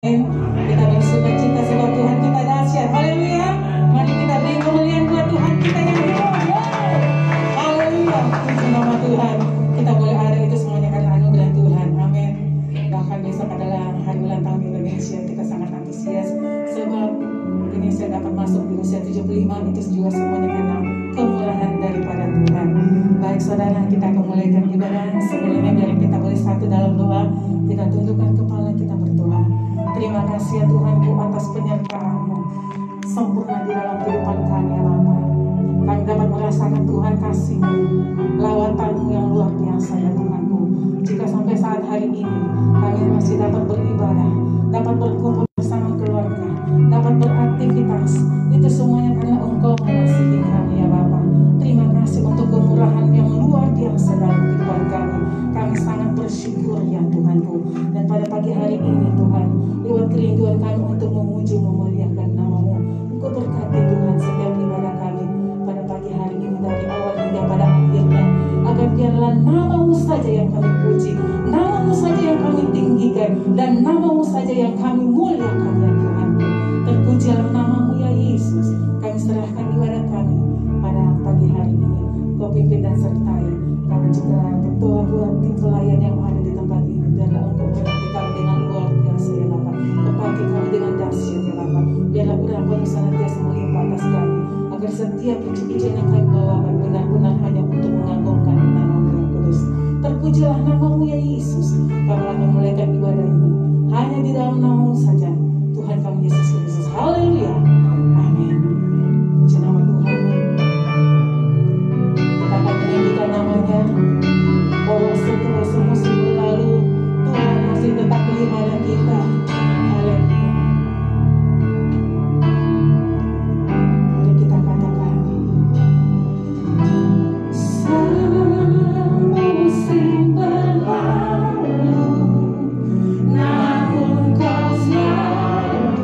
Kita bersuka cita sebab Tuhan kita dahsyat. Haleluya. Mari kita beri kemuliaan buat Tuhan kita yang hidup. Haleluya. Puji nama Tuhan. Kita boleh ada itu semuanya karena anugerah Tuhan. Amin. Bahkan besok adalah hari ulang tahun Indonesia. Kita sangat antusias sebab Indonesia dapat masuk di usia 75. Itu juga semuanya karena kemurahan daripada Tuhan. Baik saudara, kita akan mulaikan ibadah. Sebelumnya biar kita boleh satu dalam doa. Kita tundukkan kepala, kita berdoa. Terima kasih ya Tuhanku atas penyertaan-Mu sempurna di dalam kehidupan kami ya Bapa. Kami dapat merasakan Tuhan kasih-Mu, lawatan-Mu yang luar biasa ya Tuhanku. Jika sampai saat hari ini kami masih dapat beribadah, dapat berkumpul bersama keluarga, dapat beraktivitas, itu semuanya karena Engkau mengasihi kami ya Bapa. Terima kasih untuk kemurahan yang luar biasa dalam kehidupan kami. Kami sangat bersyukur ya Tuhanku. Dan pada pagi hari ini Tuhan, lewat kerinduan kami untuk memuji memuliakan nama-Mu, Engkau berkati Tuhan setiap ibadah kami pada pagi hari ini dari awal hingga pada akhirnya, agar biarlah nama-Mu saja yang kami puji, nama-Mu saja yang kami tinggikan, dan nama-Mu saja yang kami muliakan ya Tuhan. Terpujilah nama-Mu ya Yesus. Kami serahkan ibadah kami pada pagi hari ini. Kau pimpin dan sertai. Kami juga berdoa buat tim pelayan yang ada di tempat ini. Biarlah Engkau menyertai kami dengan luar biasa ya Bapa. Pakai kami dengan dahsyat ya Bapa. Biarlah urapan senantiasa melimpah atas kami, agar setiap puji-pujian yang kami bawakan benar-benar hanya untuk mengagungkan nama-Mu yang kudus. Terpujilah nama-Mu ya Yesus. Kami akan memulaikan ibadah ini hanya di dalam nama-Mu saja, Tuhan kami Yesus Kristus. Haleluya. Amin. Puji nama Tuhan. Kita akan menyanyikan namanya, bahwa setelah semua berlalu, Tuhan masih tetap pelihara kita. Haleluya. Mari kita katakan, semua musim berlalu, namun Kau selalu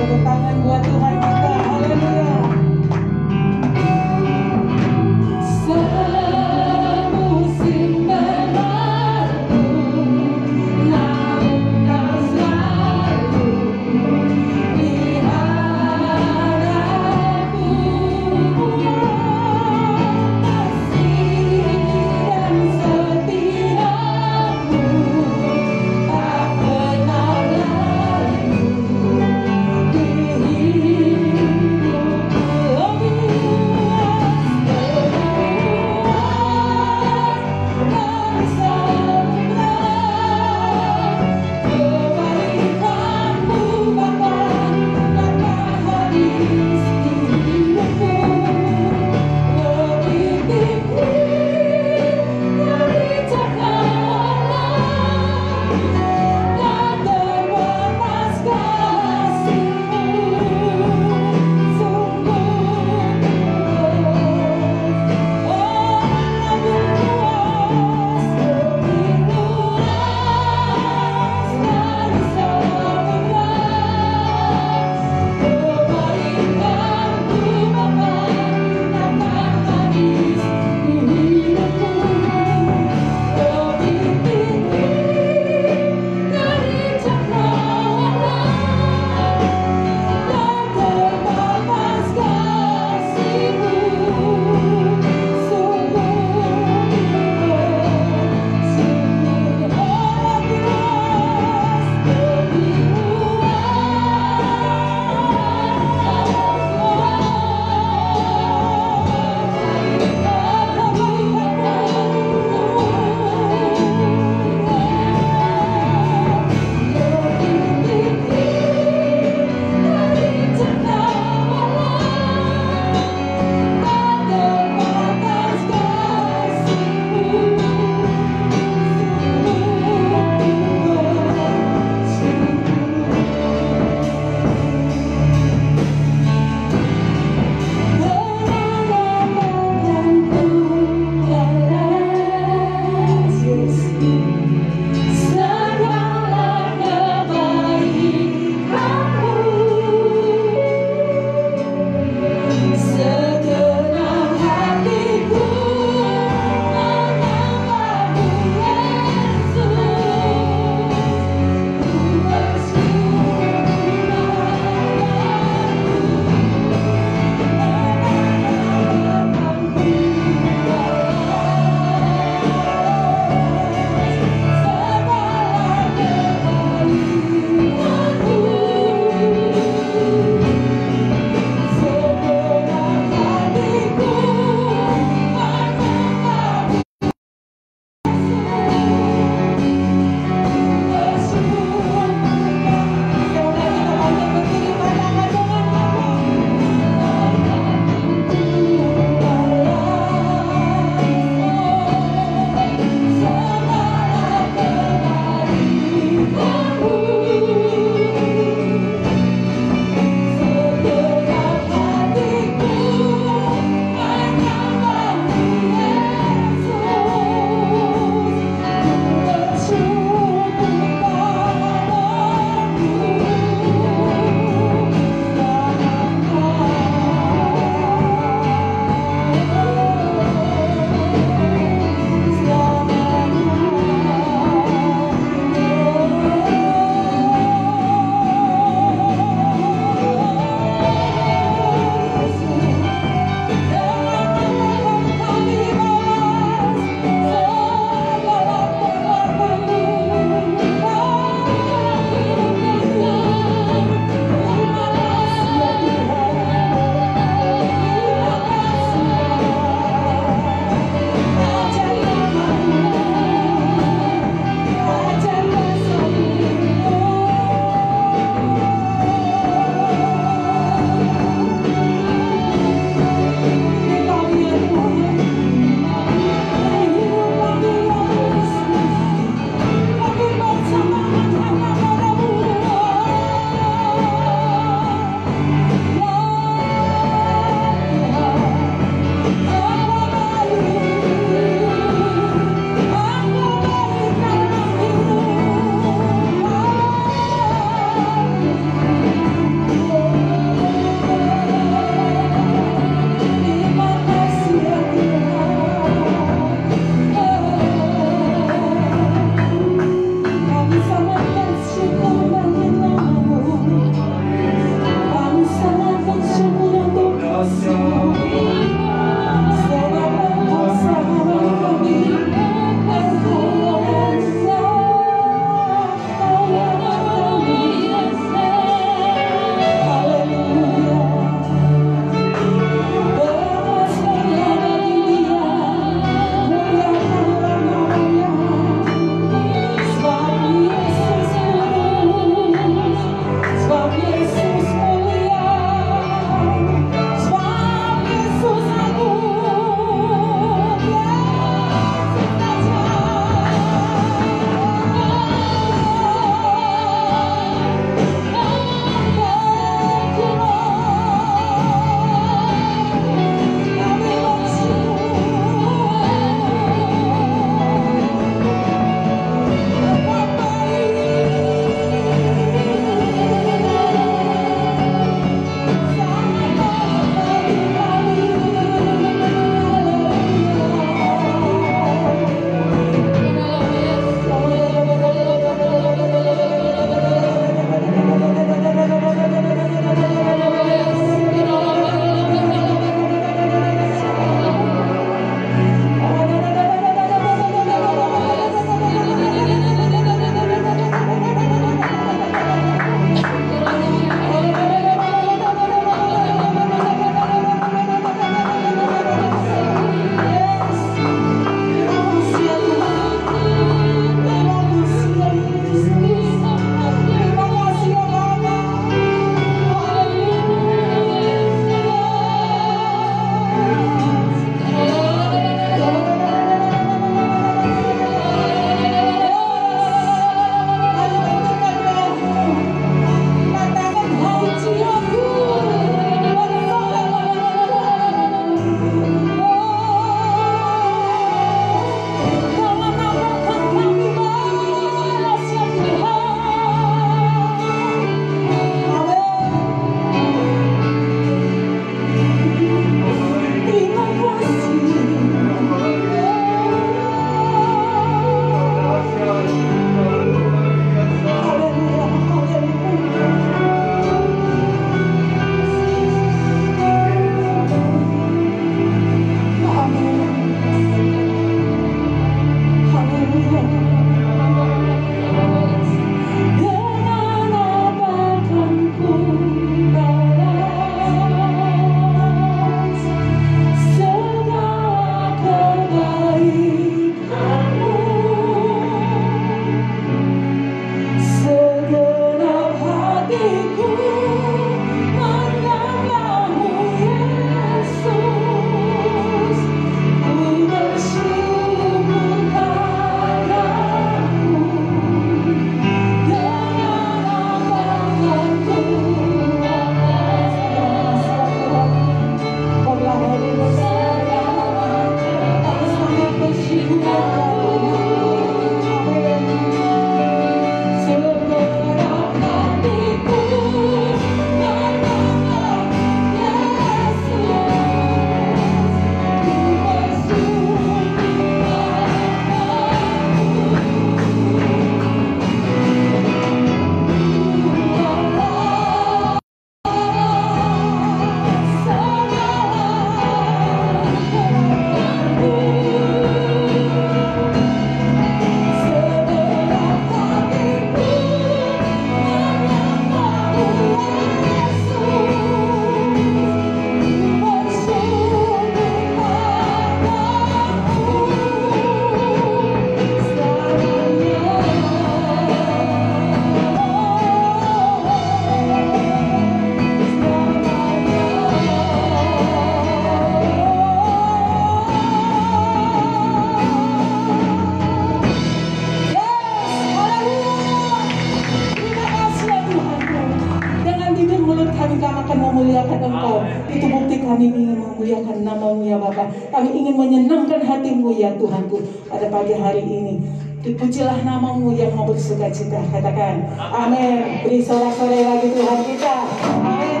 Engkau. Itu bukti kami ingin memuliakan nama-Mu ya Bapa. Kami ingin menyenangkan hati-Mu ya Tuhanku pada pagi hari ini. Dipujilah nama-Mu yang mau bersuka cita. Katakan amin. Beri sorak-sorai lagi Tuhan kita. Amin.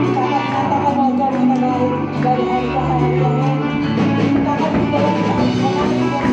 Kita akan katakan wajah kita baik dari hari ke hari. Amin. Kita akan menjalankan mengambil Tuhan.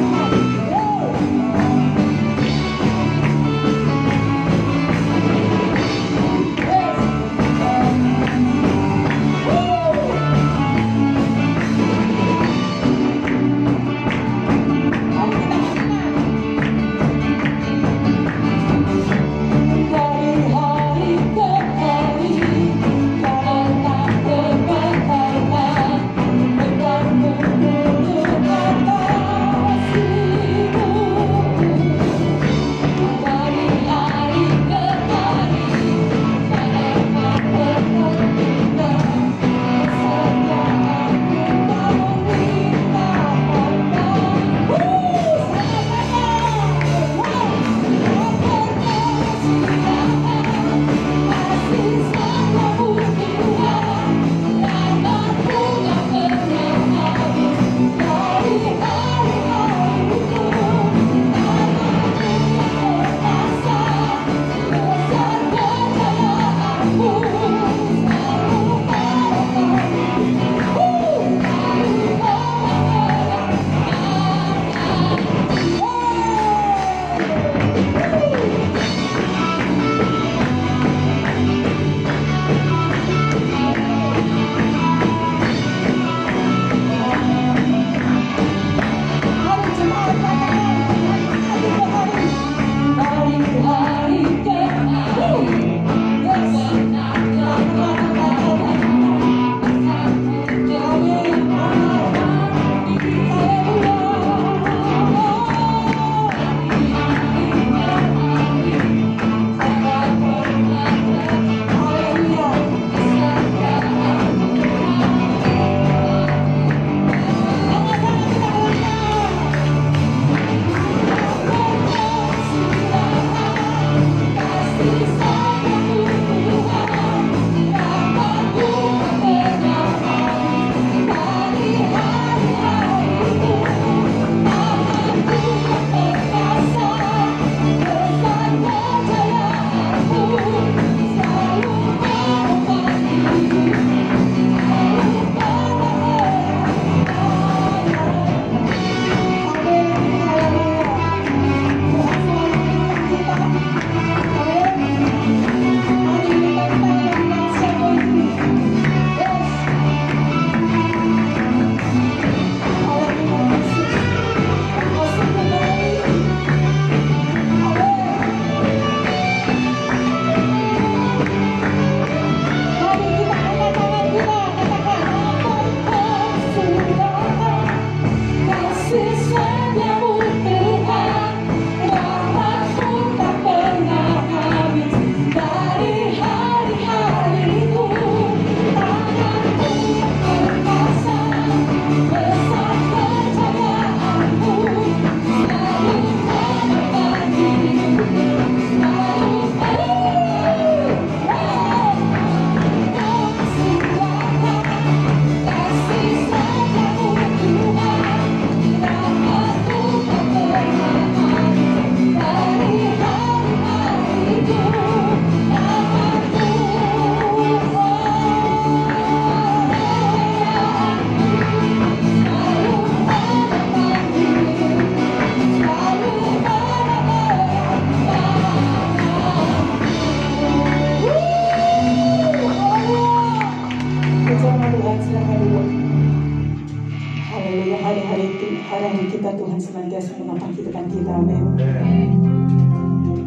Hari-hari kita Tuhan senantiasa menopang kehidupan kita, amin.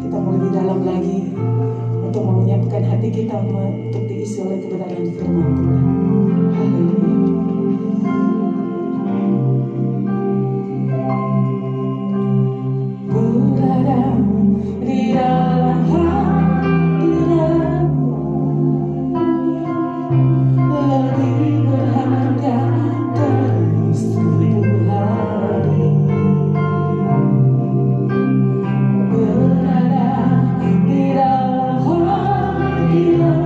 Kita mau lebih dalam lagi untuk menyiapkan hati kita untuk diisi oleh kebenaran firman Tuhan. Haleluya. Berada di dalam hadirat-Mu lebih berharga dari seribu hari. Berada di dalam hadirat-Mu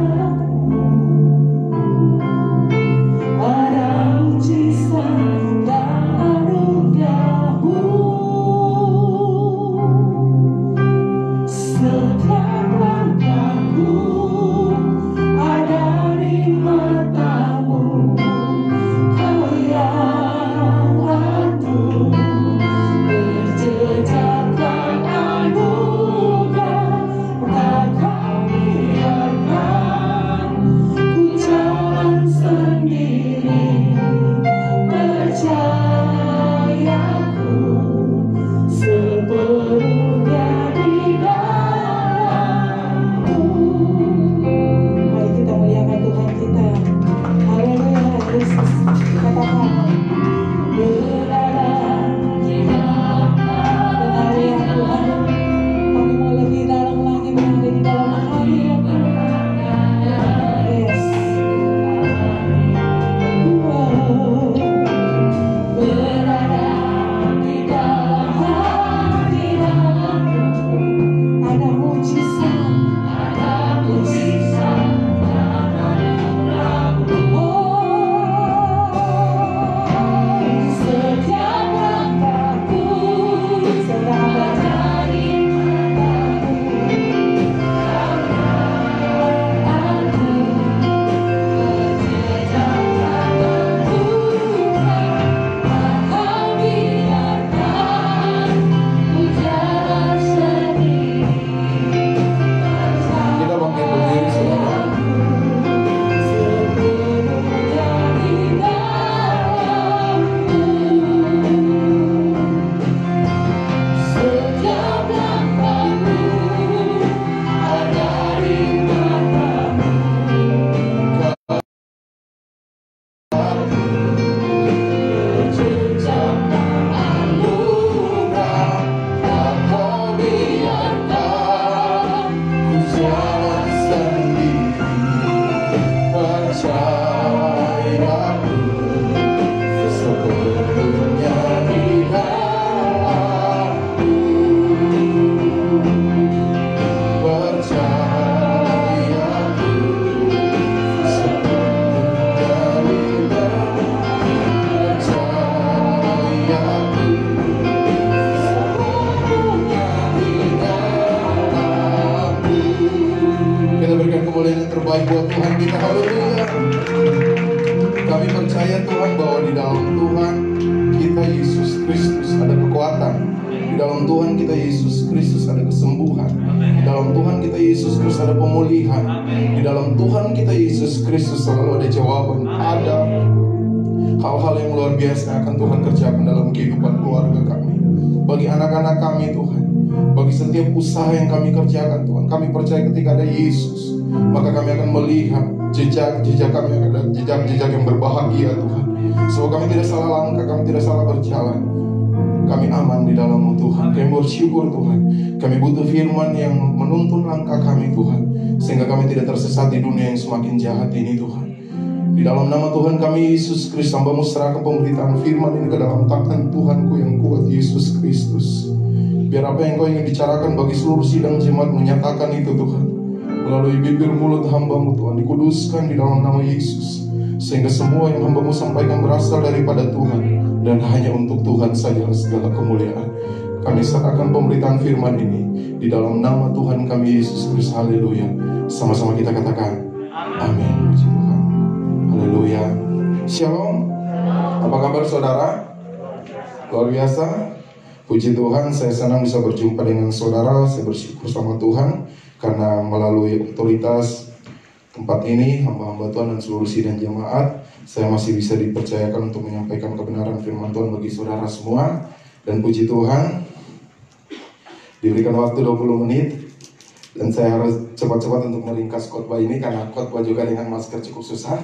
buat Tuhan kita. Haleluya. Kami percaya Tuhan bahwa di dalam Tuhan kita Yesus Kristus ada kekuatan. Di dalam Tuhan kita Yesus Kristus ada kesembuhan. Di dalam Tuhan kita Yesus Kristus ada pemulihan. Di dalam Tuhan kita Yesus Kristus selalu ada jawaban. Ada hal-hal yang luar biasa yang akan Tuhan kerjakan dalam kehidupan keluarga kami, bagi anak-anak kami Tuhan, bagi setiap usaha yang kami kerjakan Tuhan. Kami percaya ketika ada Yesus, maka kami akan melihat jejak kami akan ada jejak yang berbahagia Tuhan. So kami tidak salah langkah, kami tidak salah berjalan. Kami aman di dalam-Mu Tuhan. Kami bersyukur Tuhan. Kami butuh firman yang menuntun langkah kami Tuhan, sehingga kami tidak tersesat di dunia yang semakin jahat ini Tuhan. Di dalam nama Tuhan kami Yesus Kristus, hamba-Mu serahkan pemberitaan firman ini ke dalam tangan Tuhanku yang kuat Yesus Kristus. Biar apa yang Kau ingin bicarakan bagi seluruh sidang jemaat menyatakan itu Tuhan, melalui bibir mulut hamba-Mu Tuhan, dikuduskan di dalam nama Yesus, sehingga semua yang hamba-Mu sampaikan berasal daripada Tuhan dan hanya untuk Tuhan saja segala kemuliaan. Kami serahkan pemberitaan firman ini di dalam nama Tuhan kami Yesus Kristus. Haleluya. Sama-sama kita katakan amin. Puji Tuhan. Haleluya. Shalom. Apa kabar saudara? Luar biasa. Puji Tuhan, saya senang bisa berjumpa dengan saudara. Saya bersyukur sama Tuhan karena melalui otoritas tempat ini, hamba-hamba Tuhan dan seluruh sidang jemaat, saya masih bisa dipercayakan untuk menyampaikan kebenaran firman Tuhan bagi saudara semua. Dan puji Tuhan, diberikan waktu 20 menit dan saya harus cepat-cepat untuk meringkas khotbah ini, karena khotbah juga dengan masker cukup susah,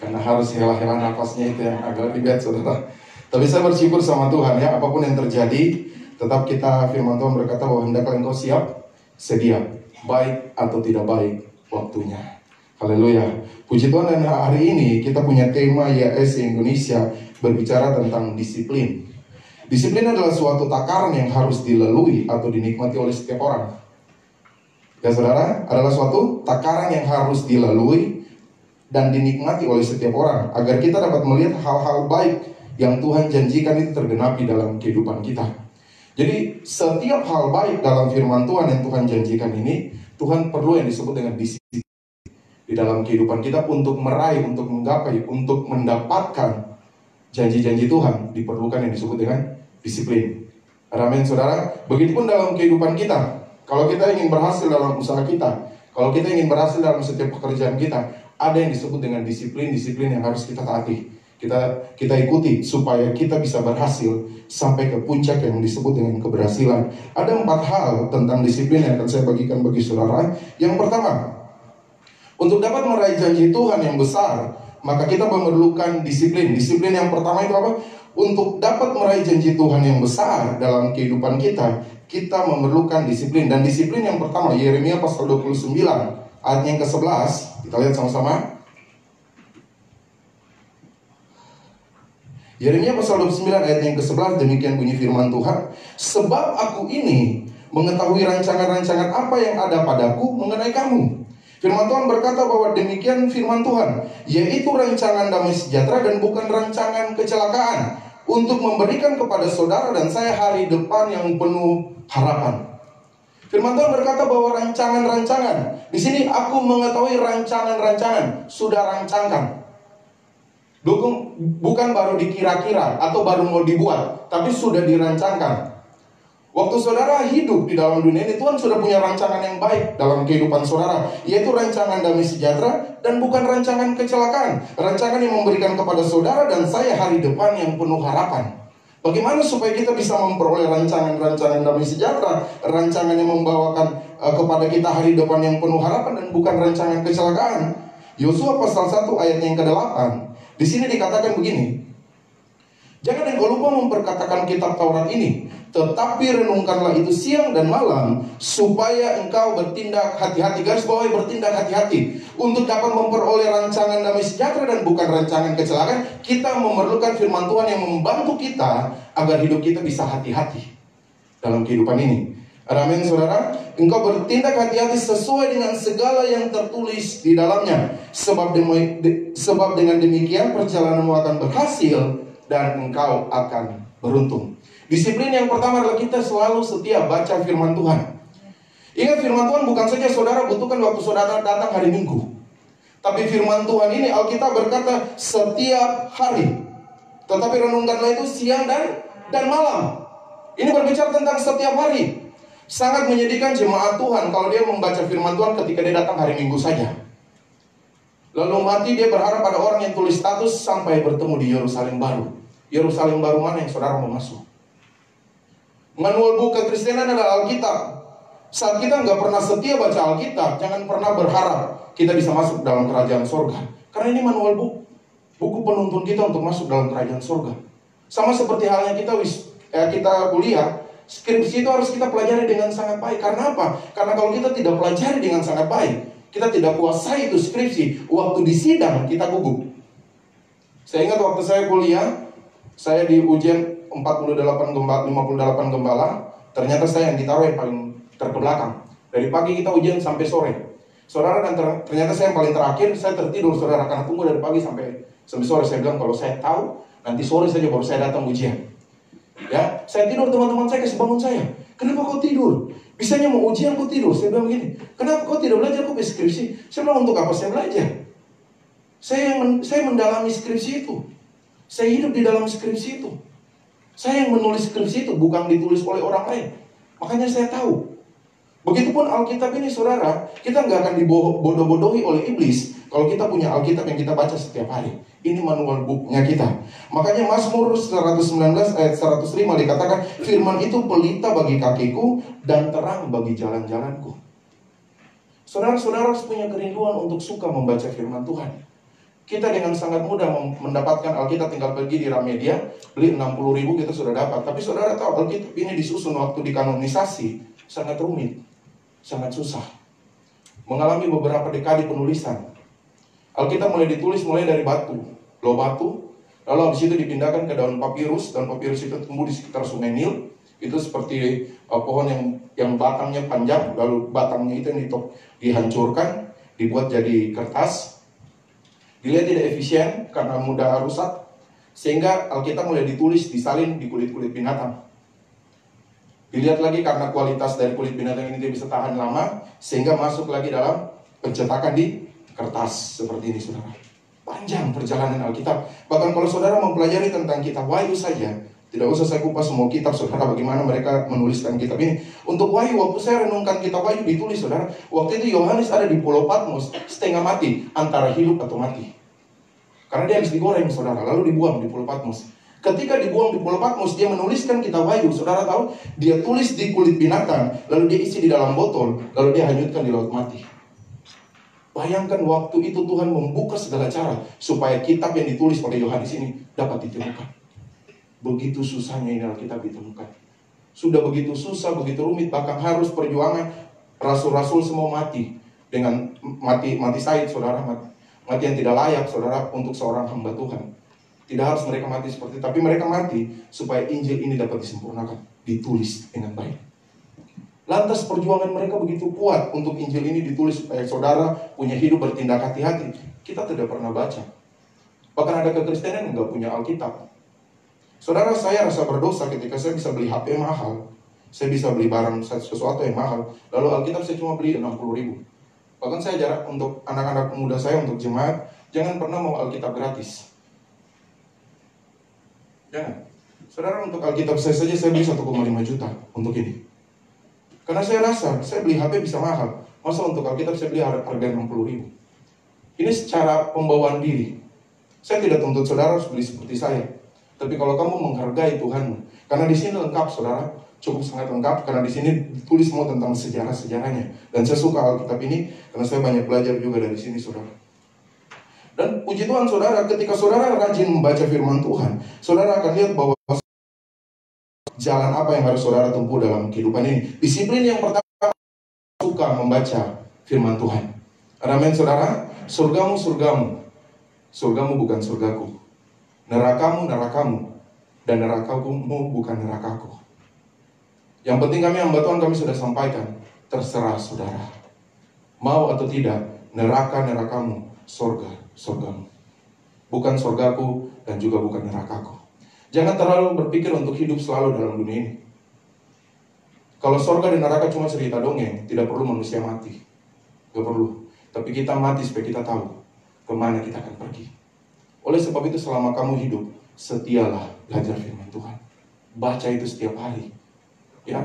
karena harus hela-hela nafasnya, itu yang agak ribet saudara. Tapi saya bersyukur sama Tuhan ya, apapun yang terjadi, tetap kita, firman Tuhan berkata bahwa hendaklah engkau siap, sedia, baik atau tidak baik waktunya. Haleluya. Puji Tuhan, dan hari ini kita punya tema YS Indonesia berbicara tentang disiplin. Disiplin adalah suatu takaran yang harus dilalui atau dinikmati oleh setiap orang. Ya saudara, adalah suatu takaran yang harus dilalui dan dinikmati oleh setiap orang, agar kita dapat melihat hal-hal baik yang Tuhan janjikan itu tergenapi dalam kehidupan kita. Jadi setiap hal baik dalam firman Tuhan yang Tuhan janjikan ini, Tuhan perlu yang disebut dengan disiplin di dalam kehidupan kita untuk meraih, untuk menggapai, untuk mendapatkan janji-janji Tuhan. Diperlukan yang disebut dengan disiplin. Amin saudara. Begitupun dalam kehidupan kita. Kalau kita ingin berhasil dalam usaha kita, kalau kita ingin berhasil dalam setiap pekerjaan kita, ada yang disebut dengan disiplin yang harus kita taati. Kita ikuti supaya kita bisa berhasil sampai ke puncak yang disebut dengan keberhasilan. Ada 4 hal tentang disiplin yang akan saya bagikan bagi saudara. Yang pertama, untuk dapat meraih janji Tuhan yang besar, maka kita memerlukan disiplin. Disiplin yang pertama itu apa? Untuk dapat meraih janji Tuhan yang besar dalam kehidupan kita, kita memerlukan disiplin. Dan disiplin yang pertama, Yeremia pasal 29 ayat yang ke-11. Kita lihat sama-sama. Yeremia pasal 29 ayat yang ke-11, demikian bunyi firman Tuhan. Sebab aku ini mengetahui rancangan-rancangan apa yang ada padaku mengenai kamu. Firman Tuhan berkata bahwa demikian firman Tuhan, yaitu rancangan damai sejahtera dan bukan rancangan kecelakaan, untuk memberikan kepada saudara dan saya hari depan yang penuh harapan. Firman Tuhan berkata bahwa rancangan-rancangan, di sini aku mengetahui rancangan-rancangan, sudah rancangkan. Bukan baru dikira-kira atau baru mau dibuat, tapi sudah dirancangkan. Waktu saudara hidup di dalam dunia ini, Tuhan sudah punya rancangan yang baik dalam kehidupan saudara, yaitu rancangan damai sejahtera dan bukan rancangan kecelakaan. Rancangan yang memberikan kepada saudara dan saya hari depan yang penuh harapan. Bagaimana supaya kita bisa memperoleh rancangan-rancangan damai sejahtera, rancangan yang membawakan kepada kita hari depan yang penuh harapan dan bukan rancangan kecelakaan? Yosua pasal 1 ayat yang ke-8. Di sini dikatakan begini. Jangan engkau lupa memperkatakan kitab Taurat ini, tetapi renungkanlah itu siang dan malam, supaya engkau bertindak hati-hati. Garis bawahi, bertindak hati-hati. Untuk dapat memperoleh rancangan damai sejahtera dan bukan rancangan kecelakaan, kita memerlukan firman Tuhan yang membantu kita agar hidup kita bisa hati-hati dalam kehidupan ini. Amin saudara. Engkau bertindak hati-hati sesuai dengan segala yang tertulis di dalamnya. Sebab dengan demikian perjalananmu akan berhasil dan engkau akan beruntung. Disiplin yang pertama adalah kita selalu setia baca firman Tuhan. Ingat, firman Tuhan bukan saja saudara butuhkan waktu saudara datang hari Minggu. Tapi firman Tuhan ini Alkitab berkata setiap hari. Tetapi renungkanlah itu siang dan malam. Ini berbicara tentang setiap hari. Sangat menyedihkan jemaat Tuhan kalau dia membaca firman Tuhan ketika dia datang hari Minggu saja. Lalu mati dia berharap pada orang yang tulis status sampai bertemu di Yerusalem baru. Yerusalem baru mana yang saudara mau masuk? Manual buku kekristenan adalah Alkitab. Saat kita nggak pernah setia baca Alkitab, jangan pernah berharap kita bisa masuk dalam kerajaan sorga. Karena ini manual buku penuntun kita untuk masuk dalam kerajaan sorga. Sama seperti halnya kita kuliah, skripsi itu harus kita pelajari dengan sangat baik. Karena apa? Karena kalau kita tidak pelajari dengan sangat baik, kita tidak kuasai itu skripsi, waktu di sidang kita gugup. Saya ingat waktu saya kuliah, saya di ujian 58 gembala, ternyata saya yang ditaruh yang paling terbelakang. Dari pagi kita ujian sampai sore. Saudara, dan ternyata saya yang paling terakhir, saya tertidur, saudara, karena tunggu dari pagi sampai sore. Saya bilang kalau saya tahu, nanti sore saja baru saya datang ujian. Ya, saya tidur, teman-teman saya kasih bangun saya. Kenapa kau tidur? Bisanya mau ujian kau tidur. Saya bilang begini, kenapa kau tidak belajar? Kau skripsi. Saya bilang, untuk apa saya belajar? Saya mendalami skripsi itu. Saya hidup di dalam skripsi itu. Saya yang menulis skripsi itu, bukan ditulis oleh orang lain. Makanya saya tahu. Begitupun Alkitab ini, saudara, kita nggak akan dibodoh-bodohi oleh iblis kalau kita punya Alkitab yang kita baca setiap hari. Ini manual bukunya kita. Makanya Mazmur 119 ayat 105 dikatakan, firman itu pelita bagi kakiku dan terang bagi jalan-jalanku. Saudara-saudara harus punya kerinduan untuk suka membaca firman Tuhan. Kita dengan sangat mudah mendapatkan Alkitab, tinggal pergi di Ramedia, beli 60.000 kita sudah dapat. Tapi saudara tahu Alkitab ini disusun waktu dikanonisasi sangat rumit, sangat susah. Mengalami beberapa dekade penulisan. Alkitab mulai ditulis mulai dari batu, loh batu, lalu habis itu dipindahkan ke daun papirus. Daun papirus itu tumbuh di sekitar Sungai Nil. Itu seperti pohon yang batangnya panjang, lalu batangnya itu yang dihancurkan, dibuat jadi kertas. Dilihat tidak efisien karena mudah rusak, sehingga Alkitab mulai ditulis, disalin di kulit-kulit binatang. Dilihat lagi karena kualitas dari kulit binatang ini tidak bisa tahan lama, sehingga masuk lagi dalam pencetakan di kertas seperti ini, saudara. Panjang perjalanan Alkitab. Bahkan kalau saudara mempelajari tentang kitab Wahyu saja, tidak usah saya kupas semua kitab, saudara, bagaimana mereka menuliskan kitab ini. Untuk Wahyu, waktu saya renungkan kitab Wahyu ditulis, saudara, waktu itu Yohanes ada di Pulau Patmos, setengah mati, antara hidup atau mati. Karena dia habis digoreng, saudara, lalu dibuang di Pulau Patmos. Ketika dibuang di Pulau Patmos, dia menuliskan kitab Wahyu. Saudara tahu, dia tulis di kulit binatang, lalu dia isi di dalam botol, lalu dia hanyutkan di laut mati. Bayangkan waktu itu Tuhan membuka segala cara supaya kitab yang ditulis oleh Yohanes ini dapat ditemukan. Begitu susahnya ini Alkitab ditemukan. Sudah begitu susah, begitu rumit, bahkan harus perjuangan. Rasul-rasul semua mati dengan mati syahid, saudara, mati yang tidak layak, saudara, untuk seorang hamba Tuhan. Tidak harus mereka mati seperti itu, tapi mereka mati supaya Injil ini dapat disempurnakan, ditulis dengan baik. Lantas perjuangan mereka begitu kuat untuk Injil ini ditulis supaya saudara punya hidup bertindak hati-hati. Kita tidak pernah baca. Bahkan ada kekristenan yang nggak punya Alkitab. Saudara, saya rasa berdosa ketika saya bisa beli HP mahal. Saya bisa beli barang sesuatu yang mahal. Lalu Alkitab saya cuma beli 60.000. Bahkan saya jarak untuk anak-anak muda saya, untuk jemaat, jangan pernah mau Alkitab gratis. Jangan. Saudara, untuk Alkitab saya saja saya beli 1,5 juta untuk ini. Karena saya rasa, saya beli HP bisa mahal. Masa untuk Alkitab saya beli harga 60.000. Ini secara pembawaan diri. Saya tidak tuntut saudara harus beli seperti saya. Tapi kalau kamu menghargai Tuhanmu, karena di sini lengkap, saudara, cukup sangat lengkap, karena di sini ditulis semua tentang sejarah-sejarahnya. Dan saya suka Alkitab ini, karena saya banyak belajar juga dari sini, saudara. Dan puji Tuhan, saudara, ketika saudara rajin membaca firman Tuhan, saudara akan lihat bahwa jalan apa yang harus saudara tempuh dalam kehidupan ini. Disiplin yang pertama, suka membaca firman Tuhan. Amin, saudara. Surgamu, surgamu. Surgamu bukan surgaku. Nerakamu, nerakamu. Dan nerakamu bukan nerakaku. Yang penting kami hamba Tuhan, kami sudah sampaikan. Terserah saudara. Mau atau tidak, neraka, nerakamu, surga, surgamu. Bukan surgaku dan juga bukan nerakaku. Jangan terlalu berpikir untuk hidup selalu dalam dunia ini. Kalau surga dan neraka cuma cerita dongeng, tidak perlu manusia mati. Gak perlu. Tapi kita mati supaya kita tahu kemana kita akan pergi. Oleh sebab itu selama kamu hidup, setialah belajar firman Tuhan. Baca itu setiap hari. Ya,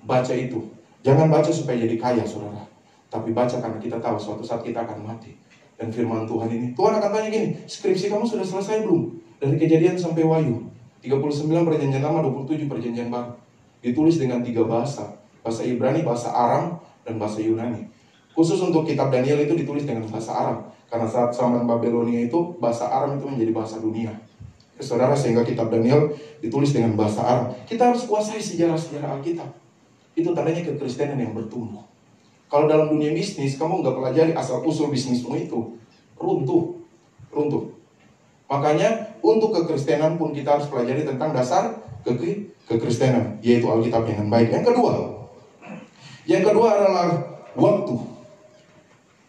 baca itu. Jangan baca supaya jadi kaya, saudara. Tapi baca karena kita tahu suatu saat kita akan mati. Dan firman Tuhan ini, Tuhan akan tanya gini, skripsi kamu sudah selesai belum? Dari Kejadian sampai Wahyu. 39 perjanjian lama, 27 perjanjian baru. Ditulis dengan 3 bahasa. Bahasa Ibrani, bahasa Aram, dan bahasa Yunani. Khusus untuk kitab Daniel itu ditulis dengan bahasa Aram. Karena saat zaman Babilonia itu, bahasa Aram itu menjadi bahasa dunia. Ya, saudara, sehingga kitab Daniel ditulis dengan bahasa Aram. Kita harus kuasai sejarah-sejarah Alkitab. Itu tandanya kekristenan yang bertumbuh. Kalau dalam dunia bisnis, kamu nggak pelajari asal-usul bisnismu itu, runtuh. Makanya untuk kekristenan pun kita harus pelajari tentang dasar kekristenan, yaitu Alkitab dengan baik. Yang kedua adalah waktu.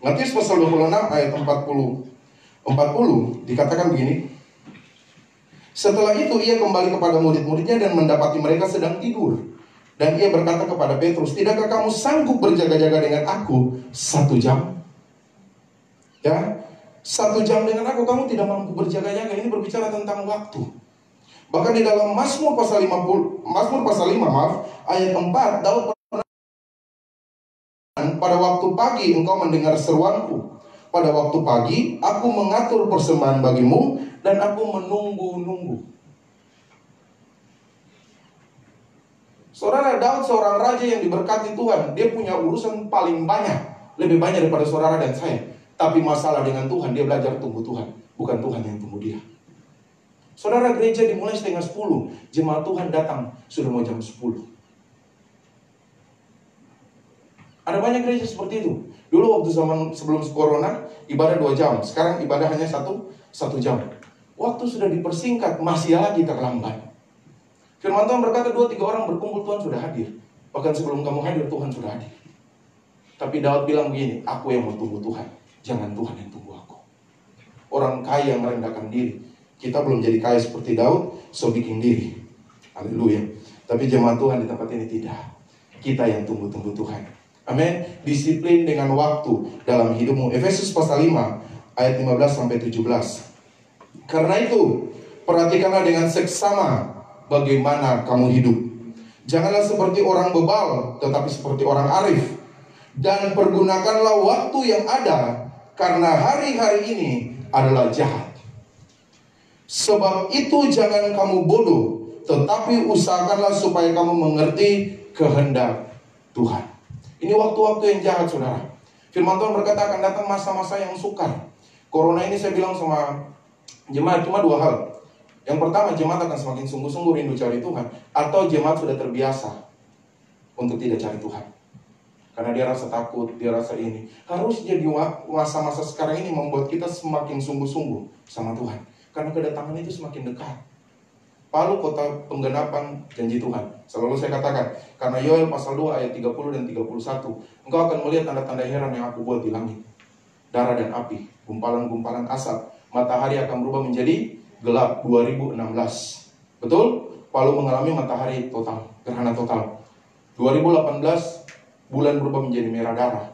Matius pasal 26 ayat 40 dikatakan begini. Setelah itu ia kembali kepada murid-muridnya dan mendapati mereka sedang tidur. Dan ia berkata kepada Petrus, tidakkah kamu sanggup berjaga-jaga dengan aku 1 jam? Ya, 1 jam dengan aku, kamu tidak mampu berjaga-jaga. Ini berbicara tentang waktu. Bahkan di dalam Mazmur pasal 5 ayat 4, Daud pada waktu pagi engkau mendengar seruanku. Pada waktu pagi aku mengatur persembahan bagimu dan aku menunggu-nunggu. Saudara, Daud seorang raja yang diberkati Tuhan. Dia punya urusan paling banyak, lebih banyak daripada saudara dan saya. Tapi masalah dengan Tuhan, dia belajar tunggu Tuhan, bukan Tuhan yang tunggu dia. Saudara, gereja dimulai setengah 10, jemaat Tuhan datang sudah mau jam 10. Ada banyak gereja seperti itu. Dulu waktu zaman sebelum corona, ibadah 2 jam. Sekarang ibadah hanya 1 jam. Waktu sudah dipersingkat, masih lagi terlambat. Firman Tuhan berkata 2-3 orang berkumpul, Tuhan sudah hadir. Bahkan sebelum kamu hadir, Tuhan sudah hadir. Tapi Daud bilang begini, aku yang mau tunggu Tuhan, jangan Tuhan yang tunggu aku. Orang kaya yang merendahkan diri. Kita belum jadi kaya seperti Daud, so bikin diri. Haleluya. Tapi jemaat Tuhan di tempat ini tidak. Kita yang tunggu-tunggu Tuhan. Amin. Disiplin dengan waktu dalam hidupmu. Efesus pasal 5 ayat 15-17. Karena itu, perhatikanlah dengan seksama bagaimana kamu hidup. Janganlah seperti orang bebal, tetapi seperti orang arif. Dan pergunakanlah waktu yang ada, karena hari-hari ini adalah jahat. Sebab itu jangan kamu bodoh, tetapi usahakanlah supaya kamu mengerti kehendak Tuhan. Ini waktu-waktu yang jahat, saudara. Firman Tuhan berkata akan datang masa-masa yang sukar. Corona ini saya bilang sama jemaat cuma 2 hal. Yang pertama, jemaat akan semakin sungguh-sungguh rindu cari Tuhan. Atau jemaat sudah terbiasa untuk tidak cari Tuhan. Karena dia rasa takut, dia rasa ini. Harus jadi masa-masa sekarang ini membuat kita semakin sungguh-sungguh sama Tuhan. Karena kedatangan itu semakin dekat. Palu kota penggenapan janji Tuhan. Selalu saya katakan, karena Yoel pasal 2 ayat 30 dan 31. Engkau akan melihat tanda-tanda heran yang aku buat di langit. Darah dan api, gumpalan-gumpalan asap. Matahari akan berubah menjadi gelap 2016. Betul? Palu mengalami matahari total, gerhana total. 2018 bulan berubah menjadi merah darah.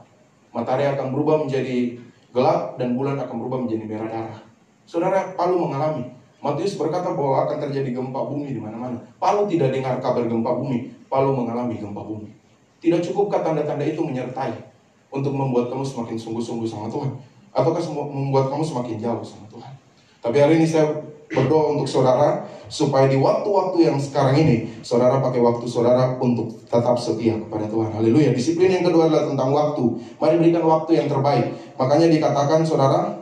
Matahari akan berubah menjadi gelap dan bulan akan berubah menjadi merah darah. Saudara, Palu mengalami. Matius berkata bahwa akan terjadi gempa bumi di mana-mana. Palu tidak dengar kabar gempa bumi. Palu mengalami gempa bumi. Tidak cukupkah tanda-tanda itu menyertai untuk membuat kamu semakin sungguh-sungguh sama Tuhan? Ataukah membuat kamu semakin jauh sama Tuhan? Tapi hari ini saya berdoa untuk saudara, supaya di waktu-waktu yang sekarang ini, saudara pakai waktu saudara untuk tetap setia kepada Tuhan. Haleluya. Disiplin yang kedua adalah tentang waktu. Mari berikan waktu yang terbaik. Makanya dikatakan saudara,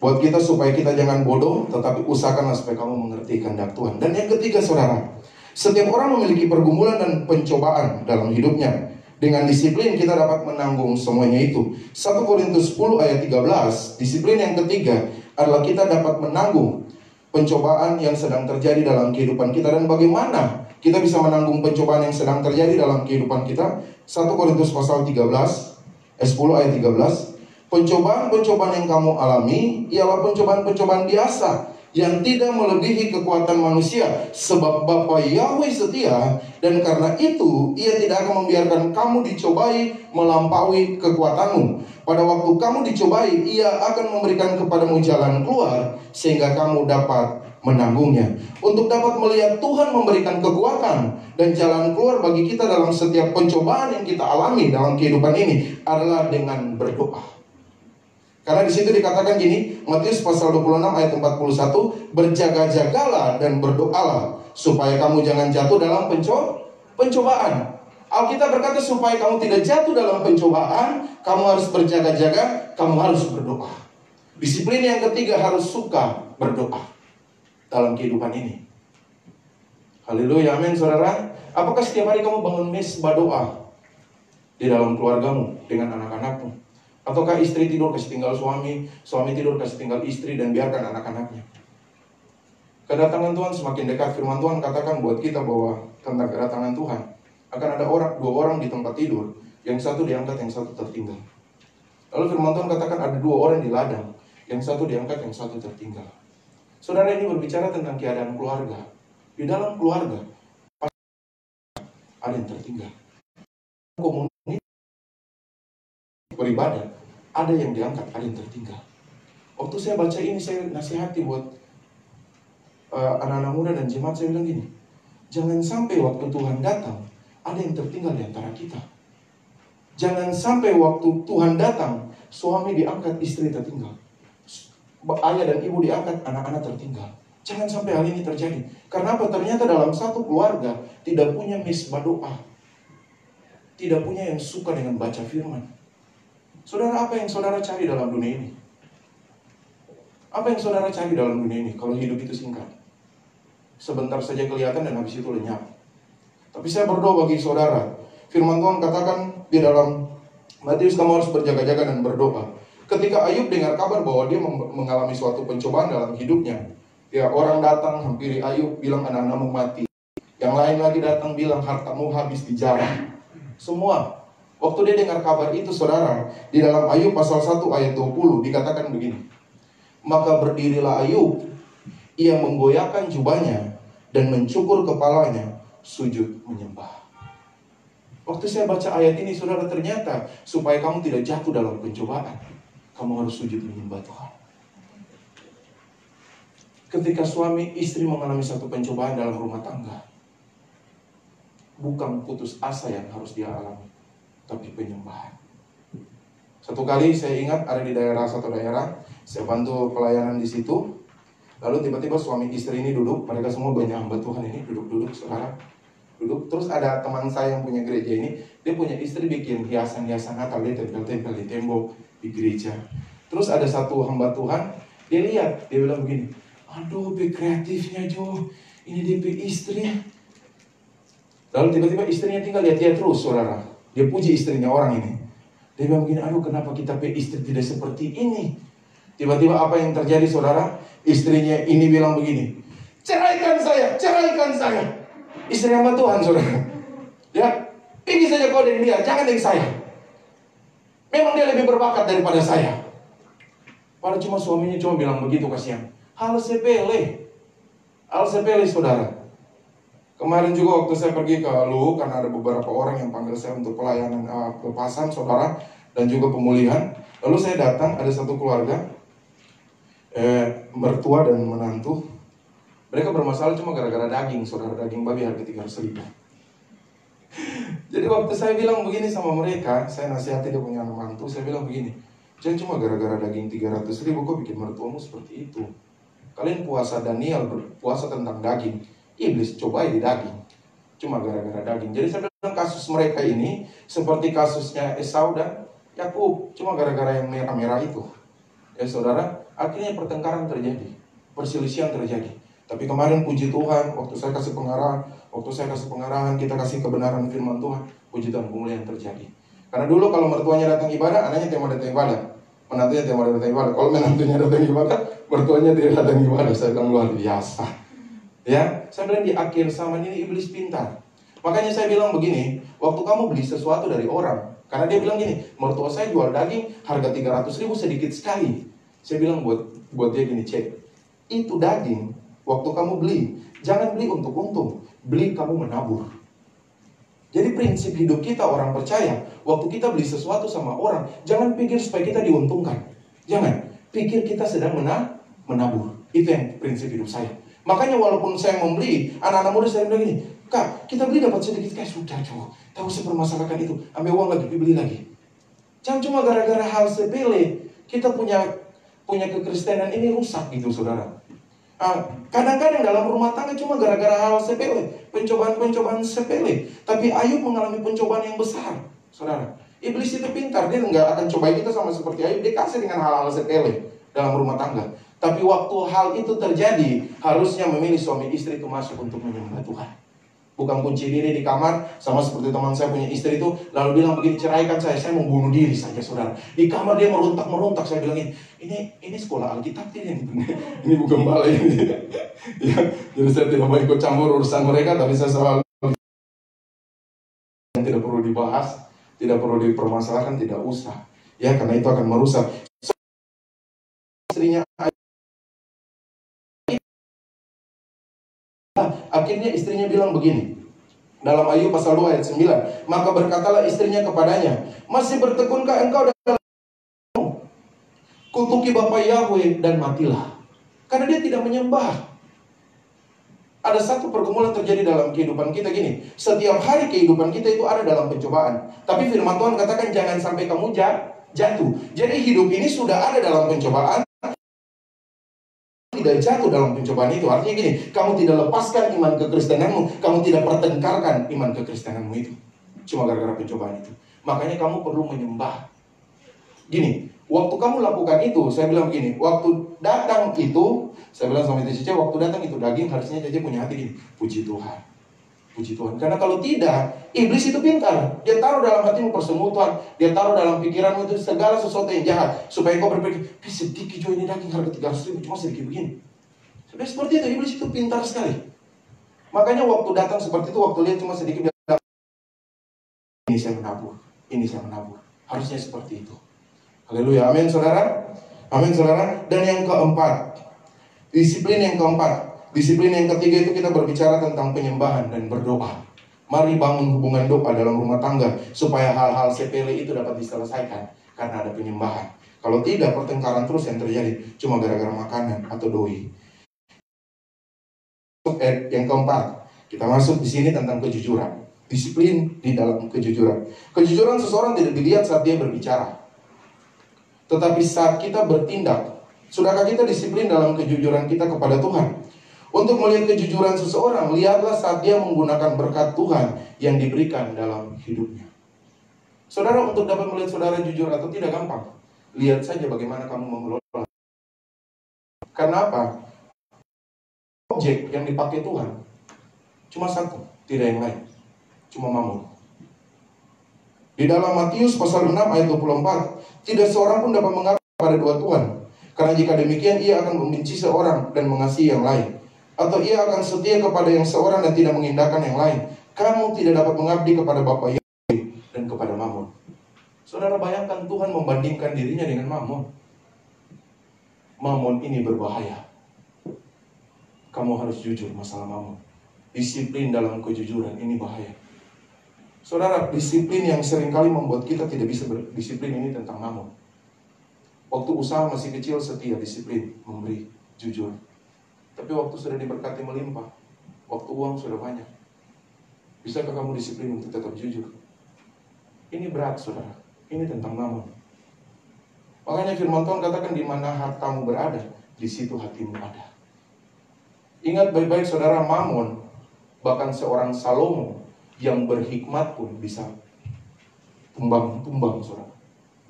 buat kita supaya kita jangan bodoh, tetapi usahakanlah supaya kamu mengerti kehendak Tuhan. Dan yang ketiga saudara, setiap orang memiliki pergumulan dan pencobaan dalam hidupnya. Dengan disiplin kita dapat menanggung semuanya itu. 1 Korintus 10 ayat 13, disiplin yang ketiga adalah kita dapat menanggung pencobaan yang sedang terjadi dalam kehidupan kita. Dan bagaimana kita bisa menanggung pencobaan yang sedang terjadi dalam kehidupan kita? 1 Korintus pasal 10 ayat 13. Pencobaan-pencobaan yang kamu alami ialah pencobaan-pencobaan biasa yang tidak melebihi kekuatan manusia. Sebab Bapa Yahweh setia, dan karena itu Ia tidak akan membiarkan kamu dicobai melampaui kekuatanmu. Pada waktu kamu dicobai, Ia akan memberikan kepadamu jalan keluar sehingga kamu dapat menanggungnya. Untuk dapat melihat Tuhan memberikan kekuatan dan jalan keluar bagi kita dalam setiap pencobaan yang kita alami dalam kehidupan ini adalah dengan berdoa. Karena di situ dikatakan gini, Matius pasal 26 ayat 41, berjaga-jagalah dan berdoalah supaya kamu jangan jatuh dalam pencobaan. Alkitab berkata supaya kamu tidak jatuh dalam pencobaan, kamu harus berjaga-jaga, kamu harus berdoa. Disiplin yang ketiga, harus suka berdoa dalam kehidupan ini. Haleluya, amin saudara. Apakah setiap hari kamu bangun mesbah doa di dalam keluargamu dengan anak-anakmu? Ataukah istri tidur kasih tinggal suami, suami tidur kasih tinggal istri dan biarkan anak-anaknya? Kedatangan Tuhan semakin dekat. Firman Tuhan katakan buat kita bahwa tentang kedatangan Tuhan akan ada dua orang di tempat tidur, yang satu diangkat, yang satu tertinggal. Lalu firman Tuhan katakan ada dua orang di ladang, yang satu diangkat, yang satu tertinggal. Saudara, ini berbicara tentang keadaan keluarga. Di dalam keluarga ada yang tertinggal. Komunitas beribadah ada yang diangkat, ada yang tertinggal. Waktu saya baca ini, saya nasihati buat anak-anak muda dan jemaat. Saya bilang gini, jangan sampai waktu Tuhan datang ada yang tertinggal di antara kita. Jangan sampai waktu Tuhan datang suami diangkat, istri tertinggal, ayah dan ibu diangkat, anak-anak tertinggal. Jangan sampai hal ini terjadi. Karena apa? Ternyata dalam satu keluarga tidak punya misbah doa, tidak punya yang suka dengan baca firman. Saudara, apa yang saudara cari dalam dunia ini? Apa yang saudara cari dalam dunia ini? Kalau hidup itu singkat, sebentar saja kelihatan dan habis itu lenyap. Tapi saya berdoa bagi saudara. Firman Tuhan katakan di dalam Matius, kamu harus berjaga-jaga dan berdoa. Ketika Ayub dengar kabar bahwa dia mengalami suatu pencobaan dalam hidupnya, ya, orang datang hampiri Ayub, bilang anak-anakmu mati. Yang lain lagi datang bilang hartamu habis di jalan. Semua. Waktu dia dengar kabar itu, saudara, di dalam Ayub pasal 1 ayat 20 dikatakan begini. Maka berdirilah Ayub, ia menggoyahkan jubahnya dan mencukur kepalanya, sujud menyembah. Waktu saya baca ayat ini, saudara, ternyata supaya kamu tidak jatuh dalam pencobaan, kamu harus sujud menyembah Tuhan. Ketika suami istri mengalami satu pencobaan dalam rumah tangga, bukan putus asa yang harus dia alami, tapi penyembahan. Satu kali saya ingat ada di satu daerah, saya bantu pelayanan di situ. Lalu tiba-tiba suami istri ini duduk, mereka semua banyak hamba Tuhan ini duduk-duduk, saudara. Duduk, terus ada teman saya yang punya gereja ini, dia punya istri bikin hiasan-hiasan Natal, dia tempel-tempel di tembok di gereja. Terus ada satu hamba Tuhan, dia lihat, dia bilang begini, aduh, kreatifnya Jo, ini DP istri. Lalu tiba-tiba istrinya tinggal lihat dia terus, saudara. Dia puji istrinya orang ini. Dia bilang begini, aduh, kenapa kita istri tidak seperti ini? Tiba-tiba apa yang terjadi, saudara? Istrinya ini bilang begini, ceraikan saya, ceraikan saya. Istri hamba Tuhan, saudara. Ya, pergi saja kau dari dia, jangan dari saya. Memang dia lebih berbakat daripada saya. Padahal cuma suaminya cuma bilang begitu, kasihan. Hal sepele, saudara. Kemarin juga waktu saya pergi ke Luwu, karena ada beberapa orang yang panggil saya untuk pelayanan pelepasan, saudara, dan juga pemulihan. Lalu saya datang, ada satu keluarga, mertua dan menantu. Mereka bermasalah cuma gara-gara daging, saudara, daging babi harga 300.000. Jadi waktu saya bilang begini sama mereka, saya nasihati dia punya anak mantu, saya bilang begini, jangan cuma gara-gara daging 300.000 kok bikin mertuamu seperti itu. Kalian puasa Daniel, puasa tentang daging, iblis cobai di daging, cuma gara-gara daging. Jadi saya bilang kasus mereka ini seperti kasusnya Esau dan Yakub, cuma gara-gara yang merah-merah itu. Ya saudara, akhirnya pertengkaran terjadi, perselisihan terjadi. Tapi kemarin puji Tuhan, waktu saya kasih pengarahan, kita kasih kebenaran firman Tuhan, puji Tuhan, pemulihan terjadi. Karena dulu kalau mertuanya datang ibadah, anaknya tidak mau datang ibadah, menantunya tidak mau datang ibadah. Kalau menantunya datang ibadah, mertuanya tidak datang ibadah. Saya bilang luar biasa. Ya, saya bilang di akhir zaman ini iblis pintar. Makanya saya bilang begini, waktu kamu beli sesuatu dari orang, karena dia bilang gini, mertua saya jual daging harga 300.000 sedikit sekali. Saya bilang buat dia gini, cek, itu daging. Waktu kamu beli, jangan beli untuk untung, beli kamu menabur. Jadi prinsip hidup kita orang percaya, waktu kita beli sesuatu sama orang, jangan pikir supaya kita diuntungkan. Jangan, pikir kita sedang menabur. Itu yang prinsip hidup saya. Makanya walaupun saya membeli, anak-anak muda saya bilang gini, Kak, kita beli dapat sedikit, kayak sudah cuy. Tahu saya permasalahkan itu, ambil uang lagi, beli lagi. Jangan cuma gara-gara hal sepele, kita punya kekristenan ini rusak gitu, saudara. Kadang-kadang dalam rumah tangga cuma gara-gara hal sepele, pencobaan-pencobaan sepele. Tapi Ayub mengalami pencobaan yang besar, saudara. Iblis itu pintar, dia nggak akan coba kita sama seperti Ayub. Dia kasih dengan hal-hal sepele dalam rumah tangga. Tapi waktu hal itu terjadi, harusnya memilih suami istri itu masuk untuk menyembah Tuhan. Bukan kunci diri di kamar, sama seperti teman saya punya istri itu, lalu bilang begini, ceraikan saya mau bunuh diri saja, saudara. Di kamar dia merontak-merontak, saya bilangin, ini sekolah Alkitab ini bukan balai ini. Ya, jadi saya tidak mau ikut campur urusan mereka, tapi saya selalu yang tidak perlu dibahas, tidak perlu dipermasalahkan, tidak usah. Ya, karena itu akan merusak. Istrinya akhirnya istrinya bilang begini, dalam Ayub pasal 2 ayat 9, maka berkatalah istrinya kepadanya, masih bertekunkah engkau dalam kutuki Bapa Yahweh dan matilah. Karena dia tidak menyembah. Ada satu pergumulan terjadi dalam kehidupan kita gini, setiap hari kehidupan kita itu ada dalam pencobaan. Tapi firman Tuhan katakan jangan sampai kamu jatuh. Jadi hidup ini sudah ada dalam pencobaan, tidak jatuh dalam pencobaan itu. Artinya gini, kamu tidak lepaskan iman kekristenanmu, kamu tidak pertengkarkan iman kekristenanmu itu cuma gara-gara pencobaan itu. Makanya kamu perlu menyembah. Gini, waktu kamu lakukan itu, saya bilang begini, waktu datang itu, saya bilang sama Cici, waktu datang itu daging, harusnya Cici punya hati gini, puji Tuhan, puji Tuhan. Karena kalau tidak, iblis itu pintar, dia taruh dalam hatimu persemutan, dia taruh dalam pikiranmu itu segala sesuatu yang jahat, supaya kau berpikir, sedikit juga ini daging harga 300.000, cuma sedikit begini. Seperti itu, iblis itu pintar sekali. Makanya waktu datang seperti itu, waktu lihat cuma sedikit, ini saya menabur, ini saya menabur. Harusnya seperti itu. Haleluya, amin saudara. Amin saudara. Dan yang keempat, disiplin yang keempat. Disiplin yang ketiga itu kita berbicara tentang penyembahan dan berdoa. Mari bangun hubungan doa dalam rumah tangga, supaya hal-hal sepele itu dapat diselesaikan karena ada penyembahan. Kalau tidak, pertengkaran terus yang terjadi cuma gara-gara makanan atau doi. Yang keempat, kita masuk di sini tentang kejujuran. Disiplin di dalam kejujuran. Kejujuran seseorang tidak dilihat saat dia berbicara, tetapi saat kita bertindak. Sudahkah kita disiplin dalam kejujuran kita kepada Tuhan? Untuk melihat kejujuran seseorang, lihatlah saat dia menggunakan berkat Tuhan yang diberikan dalam hidupnya. Saudara, untuk dapat melihat saudara jujur atau tidak gampang. Lihat saja bagaimana kamu mengelola. Karena apa? Objek yang dipakai Tuhan cuma satu, tidak yang lain. Cuma Mammon. Di dalam Matius pasal 6 ayat 24, tidak seorang pun dapat mengabdi pada dua Tuhan. Karena jika demikian ia akan membenci seorang dan mengasihi yang lain, atau ia akan setia kepada yang seorang dan tidak mengindahkan yang lain. Kamu tidak dapat mengabdi kepada Bapa Yahweh dan kepada Mammon. Saudara, bayangkan Tuhan membandingkan dirinya dengan Mammon. Mammon ini berbahaya. Kamu harus jujur masalah Mammon. Disiplin dalam kejujuran ini bahaya. Saudara, disiplin yang seringkali membuat kita tidak bisa berdisiplin ini tentang Mammon. Waktu usaha masih kecil setia, disiplin, memberi, jujur. Tapi waktu sudah diberkati melimpah, waktu uang sudah banyak, bisakah kamu disiplin untuk tetap jujur? Ini berat, saudara. Ini tentang Mammon. Makanya firman Tuhan katakan, di mana hartamu berada, di situ hatimu ada. Ingat baik-baik saudara, Mammon, bahkan seorang Salomo yang berhikmat pun bisa tumbang, saudara.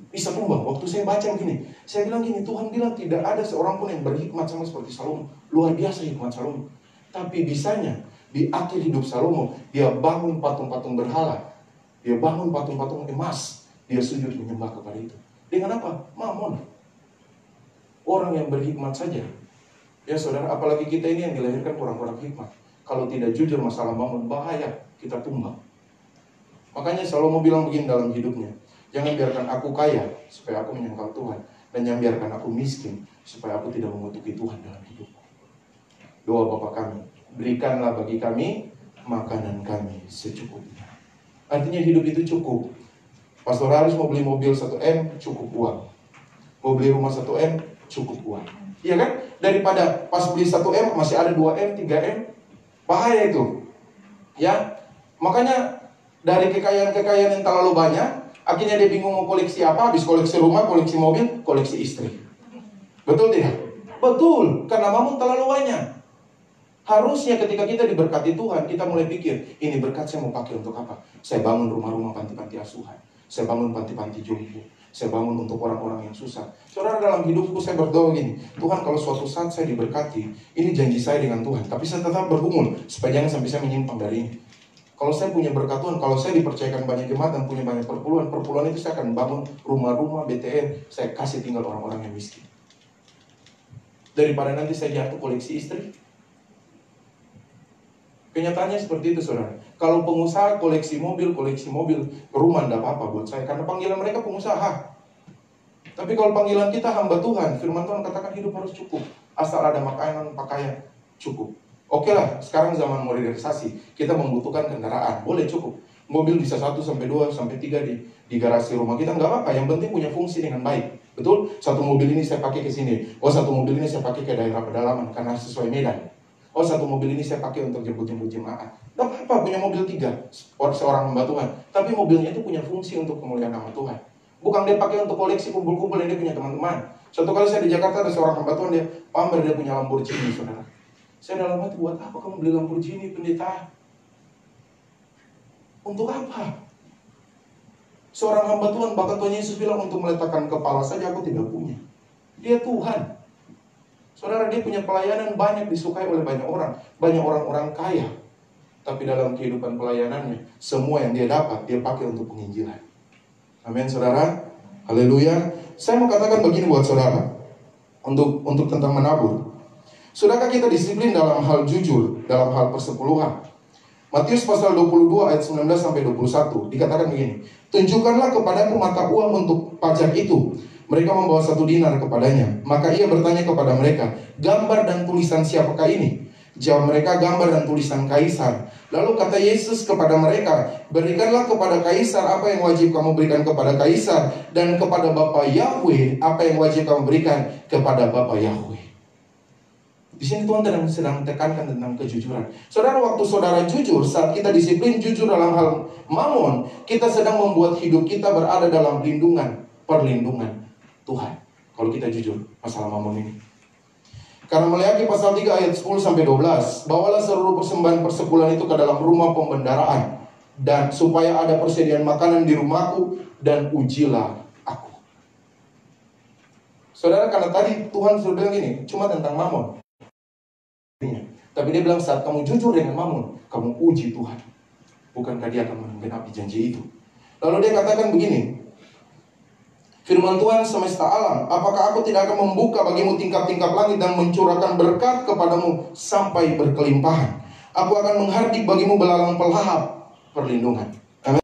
Bisa tumbang. Waktu saya baca begini, saya bilang gini, Tuhan bilang tidak ada seorang pun yang berhikmat sama seperti Salomo. Luar biasa hikmat Salomo. Tapi bisanya, di akhir hidup Salomo, dia bangun patung-patung berhala. Dia bangun patung-patung emas. Dia sujud menyembah kepada itu. Dengan apa? Mammon. Orang yang berhikmat saja. Ya saudara, apalagi kita ini yang dilahirkan kurang-kurang hikmat. Kalau tidak jujur masalah Mammon, bahaya, kita tumbang. Makanya Salomo bilang begini dalam hidupnya, jangan biarkan aku kaya supaya aku menyangkal Tuhan, dan jangan biarkan aku miskin supaya aku tidak mengutuki Tuhan dalam hidupku. Doa Bapa kami, berikanlah bagi kami makanan kami secukupnya. Artinya hidup itu cukup. Pastor Haris mau beli mobil 1M, cukup uang. Mau beli rumah 1M, cukup uang. Iya kan? Daripada pas beli 1M masih ada 2M, 3M. Bahaya itu. Ya. Makanya dari kekayaan-kekayaan yang terlalu banyak, akhirnya dia bingung mau koleksi apa. Habis koleksi rumah, koleksi mobil, koleksi istri. Betul tidak? Betul. Karena mamun terlalu banyak. Harusnya ketika kita diberkati Tuhan, kita mulai pikir, ini berkat saya mau pakai untuk apa? Saya bangun rumah-rumah panti-panti asuhan. Saya bangun panti-panti jompo. Saya bangun untuk orang-orang yang susah. Saudara, dalam hidupku saya berdoa gini, Tuhan kalau suatu saat saya diberkati, ini janji saya dengan Tuhan. Tapi saya tetap bergumul, supaya jangan sampai saya menyimpang dari ini. Kalau saya punya berkat Tuhan, kalau saya dipercayakan banyak jemaat dan punya banyak perpuluhan itu saya akan bangun rumah-rumah BTN, saya kasih tinggal orang-orang yang miskin. Daripada nanti saya jatuh koleksi istri. Kenyataannya seperti itu, saudara. Kalau pengusaha koleksi mobil, rumah tidak apa-apa buat saya. Karena panggilan mereka pengusaha. Tapi kalau panggilan kita hamba Tuhan, firman Tuhan katakan hidup harus cukup. Asal ada makanan, pakaian, cukup. Oke lah, sekarang zaman modernisasi, kita membutuhkan kendaraan, boleh cukup. Mobil bisa 1 sampai 2 sampai 3 di garasi rumah kita, nggak apa-apa. Yang penting punya fungsi dengan baik. Betul? Satu mobil ini saya pakai ke sini. Oh, satu mobil ini saya pakai ke daerah pedalaman karena sesuai medan. Oh, satu mobil ini saya pakai untuk jemput-jemput jemaat. Gak apa-apa punya mobil 3, seorang hamba Tuhan. Tapi mobilnya itu punya fungsi untuk kemuliaan nama Tuhan. Bukan dia pakai untuk koleksi kumpul-kumpul yang dia punya teman-teman. Suatu kali saya di Jakarta ada seorang hamba Tuhan, dia pamer dia punya Lamborghini, saudara. Saya dalam hati, buat apa kamu beli Lamborghini, pendeta? Untuk apa? Seorang hamba Tuhan, bahkan Tuhan Yesus bilang untuk meletakkan kepala saja aku tidak punya. Dia Tuhan. Saudara, dia punya pelayanan banyak disukai oleh banyak orang kaya. Tapi dalam kehidupan pelayanannya, semua yang dia dapat, dia pakai untuk penginjilan. Amin, saudara. Haleluya. Saya mau katakan begini buat saudara, untuk tentang menabur. Sudahkah kita disiplin dalam hal jujur, dalam hal persepuluhan? Matius pasal 22 ayat 19 sampai 21 dikatakan begini, tunjukkanlah kepadaku mata uang untuk pajak itu. Mereka membawa 1 dinar kepadanya. Maka ia bertanya kepada mereka, gambar dan tulisan siapakah ini? Jawab mereka, gambar dan tulisan Kaisar. Lalu kata Yesus kepada mereka, berikanlah kepada Kaisar apa yang wajib kamu berikan kepada Kaisar, dan kepada Bapa Yahweh apa yang wajib kamu berikan kepada Bapa Yahweh. Di sini Tuhan sedang tekankan tentang kejujuran. Saudara, waktu saudara jujur, saat kita disiplin jujur dalam hal mamon, kita sedang membuat hidup kita berada dalam perlindungan Tuhan. Kalau kita jujur masalah mamon ini. Karena Maleakhi pasal 3 ayat 10 sampai 12, bawalah seluruh persembahan persepuluhan itu ke dalam rumah pembendaraan, dan supaya ada persediaan makanan di rumahku, dan ujilah aku. Saudara, karena tadi Tuhan sudah bilang gini, cuma tentang mamon. Tapi dia bilang saat kamu jujur dengan mamon, kamu uji Tuhan. Bukankah dia akan menggenapi janji itu? Lalu dia katakan begini, firman Tuhan semesta alam, apakah aku tidak akan membuka bagimu tingkap-tingkap langit dan mencurahkan berkat kepadamu sampai berkelimpahan? Aku akan menghardik bagimu belalang pelahap perlindungan. Amin.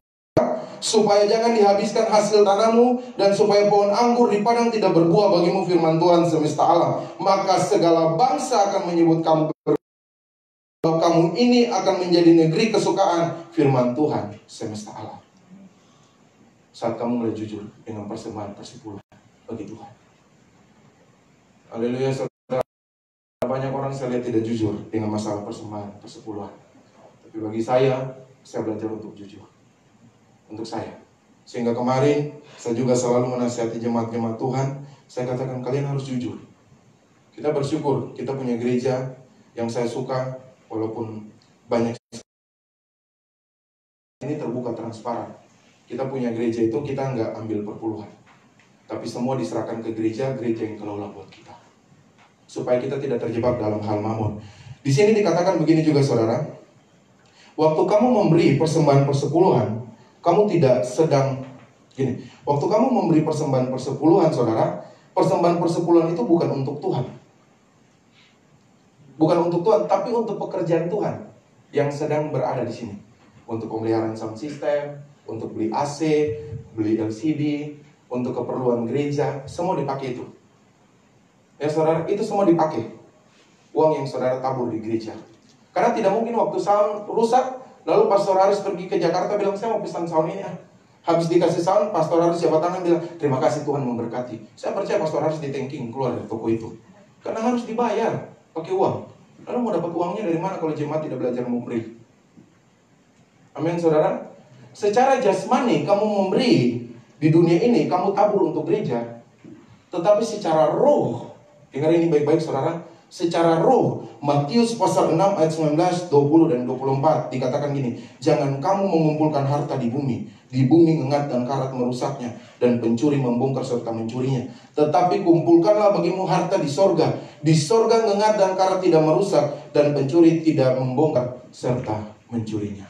Supaya jangan dihabiskan hasil tanahmu, dan supaya pohon anggur di padang tidak berbuah bagimu, firman Tuhan semesta alam. Maka segala bangsa akan menyebut kamu kamu ini akan menjadi negeri kesukaan, firman Tuhan semesta alam. Saat kamu mulai jujur dengan persembahan persepuluhan bagi Tuhan. Haleluya, saudara. Banyak orang saya lihat tidak jujur dengan masalah persembahan persepuluhan. Tapi bagi saya belajar untuk jujur. Untuk saya. Sehingga kemarin saya juga selalu menasihati jemaat-jemaat Tuhan. Saya katakan kalian harus jujur. Kita bersyukur kita punya gereja yang saya suka, walaupun banyak ini terbuka transparan. Kita punya gereja itu kita nggak ambil perpuluhan, tapi semua diserahkan ke gereja yang kelola buat kita, supaya kita tidak terjebak dalam hal mamon. Di sini dikatakan begini juga, saudara. Waktu kamu memberi persembahan persepuluhan, kamu tidak sedang gini. Waktu kamu memberi persembahan persepuluhan, saudara, persembahan persepuluhan itu bukan untuk Tuhan, tapi untuk pekerjaan Tuhan yang sedang berada di sini, untuk pemeliharaan sound system, untuk beli AC, beli LCD, untuk keperluan gereja, semua dipakai itu. Ya saudara, itu semua dipakai. Uang yang saudara tabur di gereja. Karena tidak mungkin waktu sound rusak, Lalu Pastor Aris pergi ke Jakarta bilang, saya mau pesan sound ini. Habis dikasih sound, Pastor Aris jabat tangan bilang, terima kasih Tuhan memberkati. Saya percaya Pastor Aris di-thanking keluar dari toko itu. Karena harus dibayar pakai uang. Lalu mau dapat uangnya dari mana kalau jemaat tidak belajar memberi? Amin saudara. Secara jasmani kamu memberi di dunia ini, kamu tabur untuk gereja. Tetapi secara roh, dengar ini baik-baik saudara, secara roh, Matius pasal 6 ayat 19, 20 dan 24 dikatakan gini, jangan kamu mengumpulkan harta di bumi ngengat dan karat merusaknya, dan pencuri membongkar serta mencurinya. Tetapi kumpulkanlah bagimu harta di sorga ngengat dan karat tidak merusak, dan pencuri tidak membongkar serta mencurinya.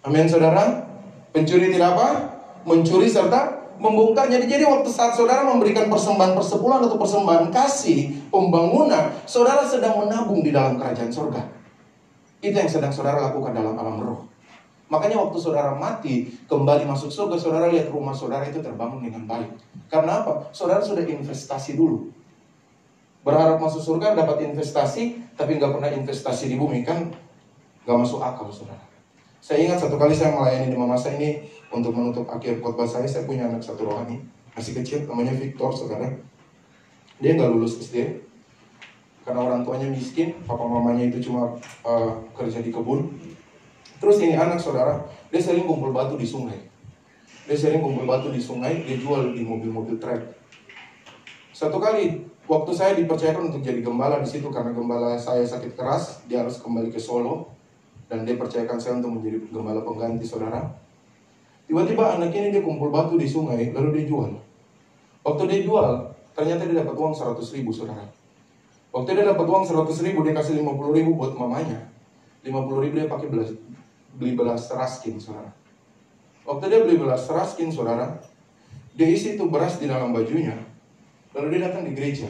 Amin saudara. Pencuri tidak apa? Mencuri serta membongkarnya. Jadi waktu saat saudara memberikan persembahan persepuluhan atau persembahan kasih, pembangunan, saudara sedang menabung di dalam kerajaan surga. Itu yang sedang saudara lakukan dalam alam roh. Makanya waktu saudara mati, kembali masuk surga, saudara lihat rumah saudara itu terbangun dengan baik. Karena apa? Saudara sudah investasi dulu. Berharap masuk surga dapat investasi, tapi nggak pernah investasi di bumi, kan nggak masuk akal saudara. Saya ingat satu kali saya melayani di mama saya ini, untuk menutup akhir khotbah saya punya anak satu rohani, masih kecil, namanya Victor saudara. Dia nggak lulus SD, karena orang tuanya miskin, papa mamanya itu cuma kerja di kebun. Terus ini anak saudara, dia sering kumpul batu di sungai. Dia jual di mobil-mobil truk. Satu kali, waktu saya dipercayakan untuk jadi gembala di situ, karena gembala saya sakit keras, dia harus kembali ke Solo. Dan dia percayakan saya untuk menjadi gembala pengganti saudara. Tiba-tiba anak ini dia kumpul batu di sungai, lalu dia jual. Waktu dia jual, ternyata dia dapat uang 100.000 saudara. Waktu dia dapat uang 100.000, dia kasih 50.000 buat mamanya. 50.000 dia pakai beli beras raskin saudara. Waktu dia beli beras raskin saudara, dia isi itu beras di dalam bajunya. Lalu dia datang di gereja.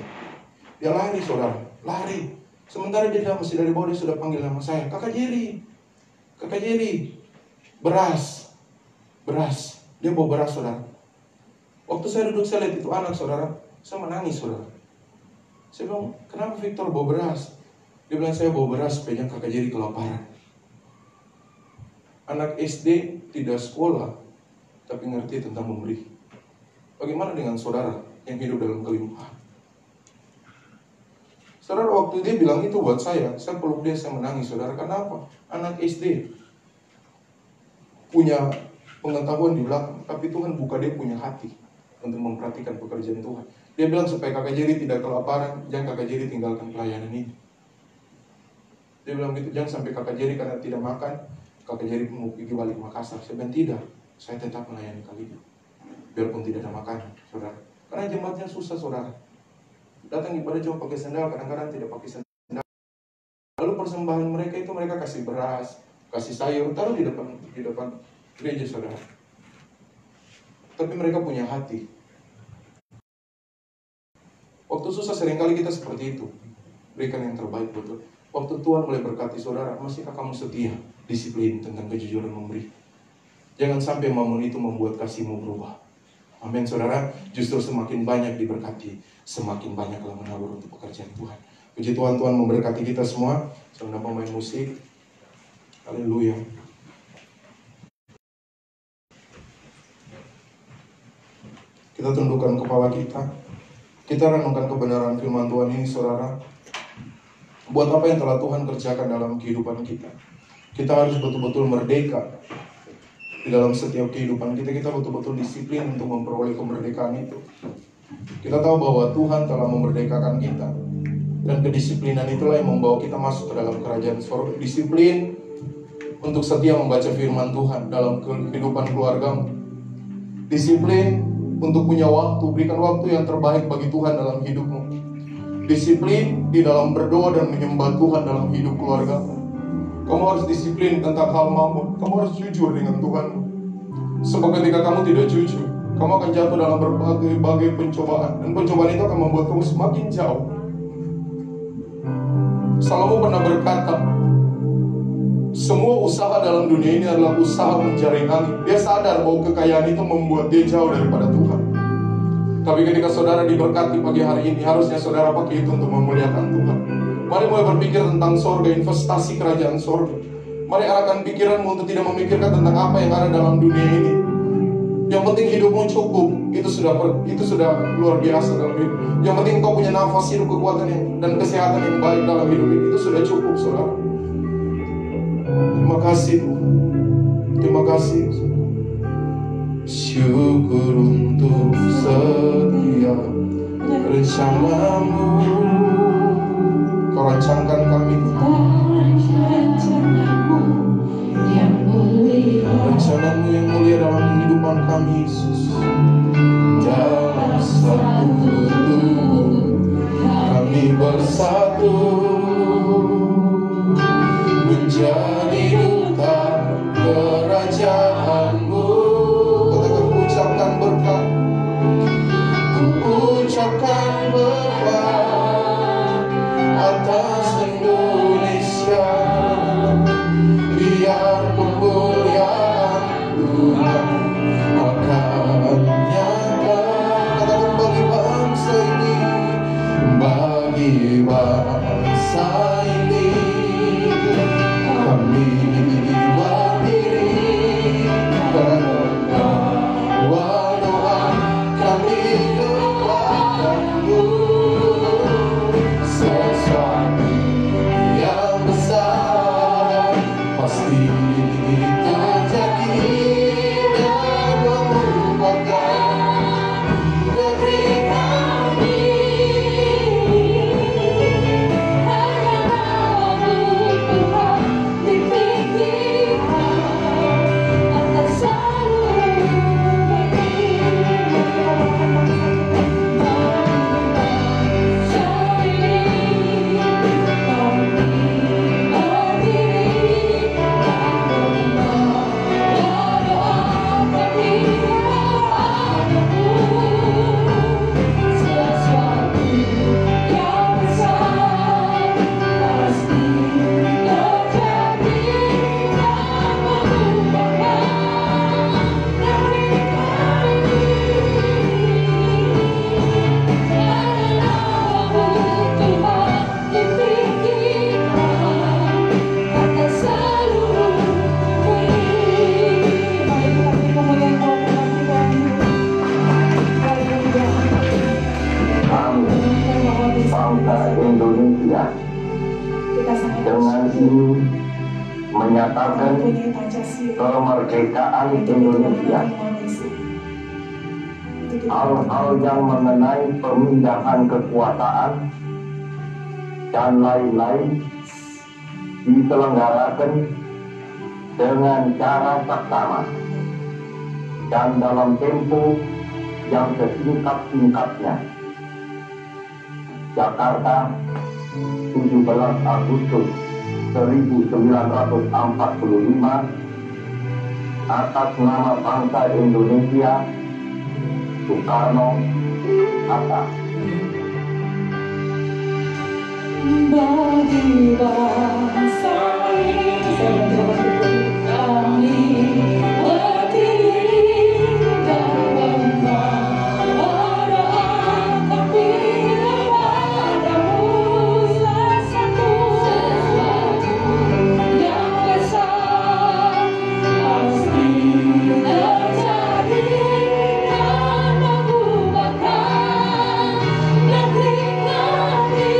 Dia lari saudara, lari. Sementara dia masih dari bawah, dia sudah panggil nama saya, Kakak Jerry, beras. Dia bawa beras saudara. Waktu saya duduk, saya lihat itu anak saudara, saya menangis saudara. Saya bilang, kenapa Victor bawa beras? Dia bilang, saya bawa beras supaya Kakak Jerry kelaparan. Anak SD tidak sekolah, tapi ngerti tentang memberi. Bagaimana dengan saudara yang hidup dalam kelimpahan? Saudara, waktu dia bilang itu buat saya peluk dia, saya menangis saudara. Karena apa? Anak SD punya pengetahuan di belakang, tapi Tuhan buka dia punya hati untuk memperhatikan pekerjaan Tuhan. Dia bilang supaya Kakak Jerry tidak kelaparan, jangan Kakak Jerry tinggalkan pelayanan ini. Dia bilang gitu, jangan sampai Kakak Jerry karena tidak makan, Kakak Jerry mau pergi balik Makassar. Saya bilang tidak, saya tetap melayani kalian, biarpun tidak ada makanan, saudara. Karena jemaatnya susah saudara. Datang ibadah cuma pakai sandal, kadang-kadang tidak pakai sandal. Lalu persembahan mereka itu mereka kasih beras, kasih sayur, taruh di depan gereja saudara. Tapi mereka punya hati. Waktu susah seringkali kita seperti itu. Berikan yang terbaik betul. Waktu Tuhan mulai berkati saudara, masihkah kamu setia, disiplin tentang kejujuran memberi? Jangan sampai mamon itu membuat kasihmu berubah. Amin saudara. Justru semakin banyak diberkati, semakin banyaklah menabur untuk pekerjaan Tuhan. Puji Tuhan, Tuhan memberkati kita semua. Saya undang pemain musik. Haleluya. Kita tundukkan kepala kita. Kita renungkan kebenaran firman Tuhan ini saudara. Buat apa yang telah Tuhan kerjakan dalam kehidupan kita. Kita harus betul-betul merdeka. Di dalam setiap kehidupan kita, kita betul-betul disiplin untuk memperoleh kemerdekaan itu. Kita tahu bahwa Tuhan telah memerdekakan kita. Dan kedisiplinan itulah yang membawa kita masuk ke dalam kerajaan surga. Disiplin untuk setia membaca firman Tuhan dalam kehidupan keluargamu. Disiplin untuk punya waktu, berikan waktu yang terbaik bagi Tuhan dalam hidupmu. Disiplin di dalam berdoa dan menyembah Tuhan dalam hidup keluargamu. Kamu harus disiplin tentang hal mamon. Kamu harus jujur dengan Tuhan. Sebab ketika kamu tidak jujur, kamu akan jatuh dalam berbagai pencobaan. Dan pencobaan itu akan membuat kamu semakin jauh. Salomo pernah berkata, semua usaha dalam dunia ini adalah usaha mencari angin. Dia sadar bahwa kekayaan itu membuat dia jauh daripada Tuhan. Tapi ketika saudara diberkati pagi hari ini, harusnya saudara pakai itu untuk memuliakan Tuhan. Mari mulai berpikir tentang sorga, investasi kerajaan sorga. Mari arahkan pikiranmu untuk tidak memikirkan tentang apa yang ada dalam dunia ini. Yang penting hidupmu cukup, itu sudah luar biasa dalam hidup. Yang penting kau punya nafas hidup, kekuatan dan kesehatan yang baik dalam hidup ini, itu sudah cukup, saudara. Terima kasih Tuhan. Terima kasih. Syukur untuk setiap rencanamu. Kau rancangkan kami, rencanamu yang mulia dalam kehidupan kami, Yesus. Dalam satu tubuh kami bersatu menjadi duta kerajaan-Mu. Katakan, ucapkan berkat, ucapkan berkat atas Indonesia. Biar kemuliaan Tuhan akan nyata. Katakan, bagi bangsa ini, bagi bangsa ini kami berdiri karena doa kami kepadamu. Sesuatu yang besar pasti terjadi dan mengubahkan negeri kami. Indonesia dengan ini menyatakan kemerdekaan Indonesia. Hal-hal yang mengenai pemindahan kekuasaan dan lain-lain diselenggarakan dengan cara saksama dan dalam tempo yang sesingkat-singkatnya. Jakarta, 17 Agustus 1945, atas nama bangsa Indonesia, Soekarno Hatta. Bagi bangsa ini kami berdiri dan berdoa kami kepadamu. Sesuatu yang besar pasti terjadi dan mengubahkan negeri kami.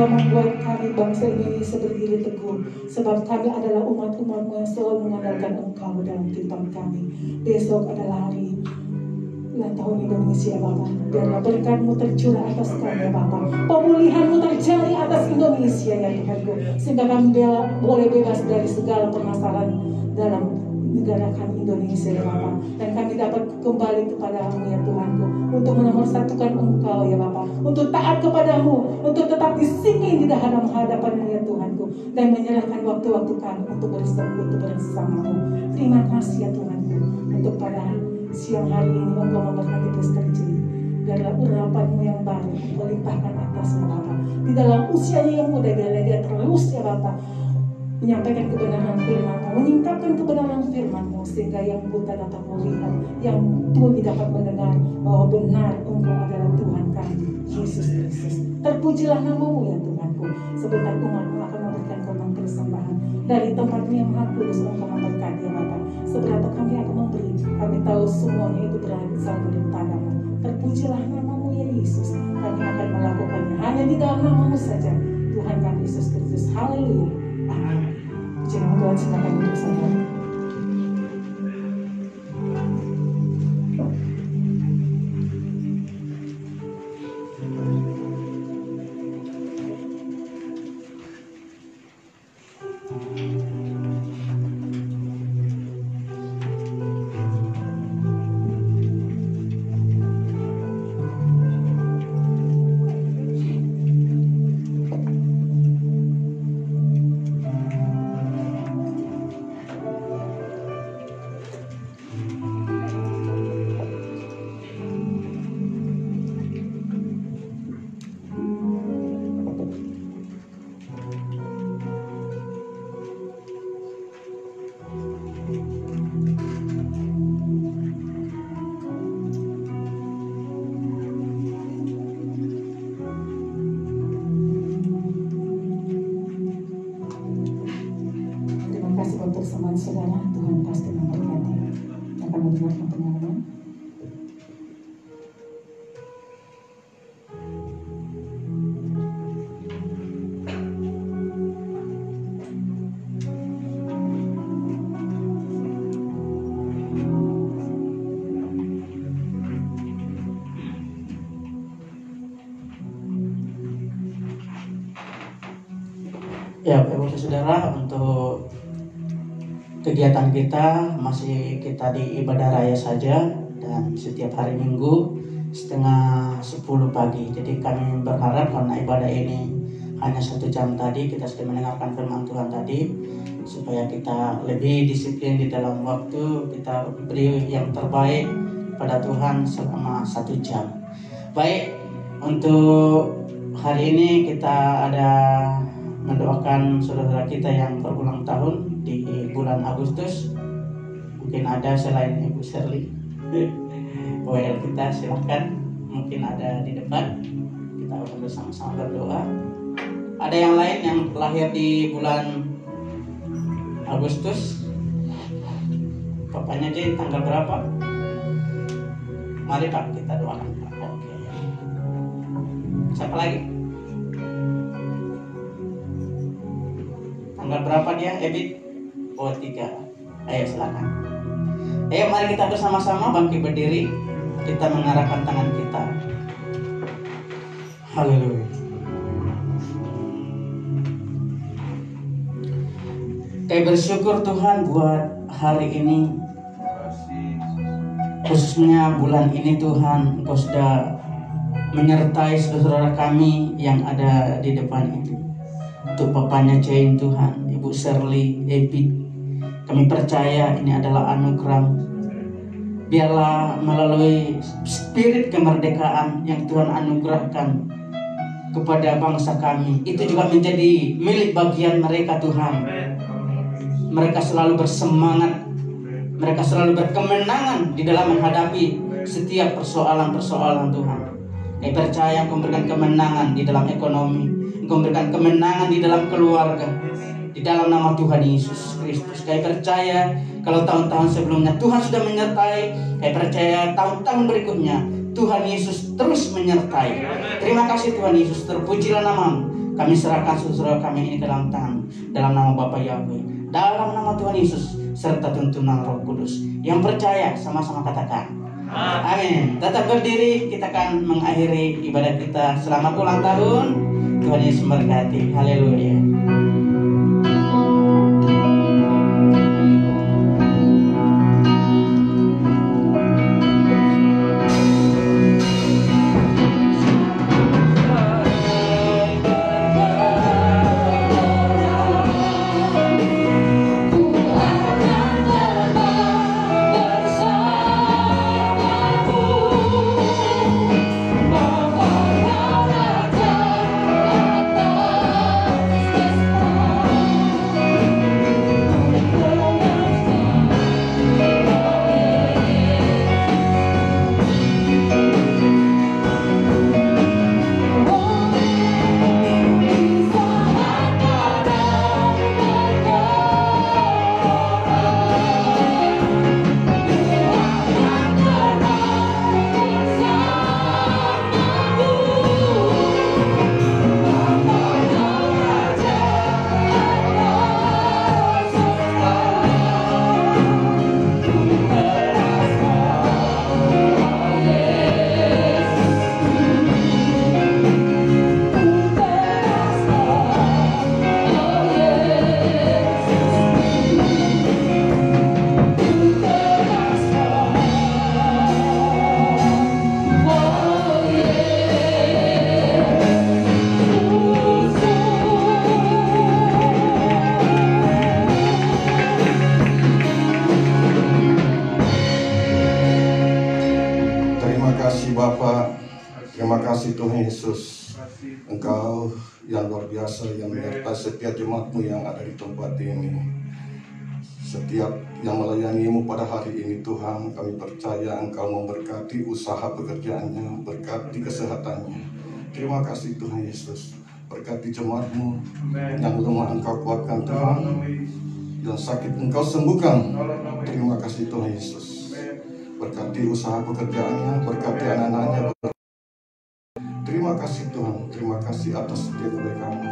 Membuat kami bangsa Indonesia berdiri teguh, sebab kami adalah umat-umat-Mu yang selalu mengandalkan Engkau dalam kehidupan kami. Besok adalah hari ulang tahun Indonesia, Bapa. Biarlah berkat-Mu tercurah atas kami, Bapa. Pemulihan-Mu terjadi atas Indonesia, ya Tuhanku, sehingga kami boleh bebas dari segala permasalahan dalam negara kami Indonesia ya Bapak. Dan kami dapat kembali kepadamu ya Tuhanku, untuk menomorsatukan Engkau ya Bapak, untuk taat kepadamu, untuk tetap disiplin di hadapan-Mu ya Tuhanku, dan menyerahkan waktu-waktu kami untuk bersekutu bersamamu. Terima kasih ya Tuhanku, untuk pada siang hari ini Engkau memberkati Pastor J. Dalam urapan-Mu yang baru, Engkau limpahkan atasnya Bapak. Di dalam usianya yang muda, biarlah dia terus ya Bapak menyampaikan kebenaran firman-Mu, menyingkapkan kebenaran firman-Mu, sehingga yang buta dapat melihat, yang tuli dapat mendengar bahwa benar Engkau adalah Tuhan kami, Yesus Kristus. Terpujilah nama-Mu ya Tuhanku. Sebentar umat-Mu akan memberikan korban persembahan dari tempat-Mu yang maha kudus. Engkau memberkati ya Bapak. Seberapa kami akan memberi, kami tahu semuanya itu berasal daripada-Mu. Terpujilah nama-Mu ya Yesus. Kami akan melakukannya hanya di dalam nama-Mu saja, Tuhan kami Yesus Kristus. Haleluya. Amin. Puji nama Tuhan, silakan duduk saja. Persamaan saudara, Tuhan pasti memberkati. Akan mendengarkan pengalaman. Ya, Bapak Saudara, untuk kegiatan kita masih kita di ibadah raya saja, dan setiap hari Minggu setengah 10 pagi. Jadi kami berharap karena ibadah ini hanya 1 jam tadi, kita sudah mendengarkan firman Tuhan tadi, supaya kita lebih disiplin di dalam waktu, kita beri yang terbaik pada Tuhan selama 1 jam. Baik, untuk hari ini kita ada mendoakan saudara kita yang berulang tahun di bulan Agustus. Mungkin ada selain Ibu Shirley, WL kita silahkan, mungkin ada di depan, kita akan bersama-sama berdoa. Ada yang lain yang lahir di bulan Agustus, bapaknya J tanggal berapa? Mari Pak kita doakan Pak. Oke. Siapa lagi? Tanggal berapa dia? Ebit? Oh 3. Ayo silakan. Ayo mari kita bersama-sama bangkit berdiri. Kita mengarahkan tangan kita. Haleluya. Kayak bersyukur Tuhan buat hari ini, khususnya bulan ini Tuhan, Engkau sudah menyertai saudara kami yang ada di depan ini. Untuk papanya Jane Tuhan, Ibu Shirley, Ebit, kami percaya ini adalah anugerah. Biarlah melalui spirit kemerdekaan yang Tuhan anugerahkan kepada bangsa kami, itu juga menjadi milik bagian mereka Tuhan. Mereka selalu bersemangat, mereka selalu berkemenangan di dalam menghadapi setiap persoalan-persoalan Tuhan. Kami percaya Engkau memberikan kemenangan di dalam ekonomi, Engkau memberikan kemenangan di dalam keluarga, di dalam nama Tuhan Yesus Kristus. Kami percaya kalau tahun-tahun sebelumnya Tuhan sudah menyertai, kami percaya tahun-tahun berikutnya Tuhan Yesus terus menyertai. Terima kasih Tuhan Yesus, terpujilah nama-Mu. Kami serahkan saudara kami ini ke dalam tangan, dalam nama Bapa Yahweh, dalam nama Tuhan Yesus, serta tuntunan Roh Kudus. Yang percaya sama-sama katakan amin. Tetap berdiri, kita akan mengakhiri ibadah kita. Selamat ulang tahun, Tuhan Yesus memberkati. Haleluya. kasih Tuhan Yesus. Engkau yang luar biasa, yang menyertai setiap jemaat-Mu yang ada di tempat ini. Setiap yang melayani-Mu pada hari ini Tuhan, kami percaya Engkau memberkati usaha pekerjaannya, berkati kesehatannya. Terima kasih Tuhan Yesus. Berkati jemaat-Mu yang lemah Engkau kuatkan Tuhan, yang sakit Engkau sembuhkan. Terima kasih Tuhan Yesus. Berkati usaha pekerjaannya, berkati anak-anaknya. Terima kasih Tuhan, terima kasih atas setiap kebaikan-Mu.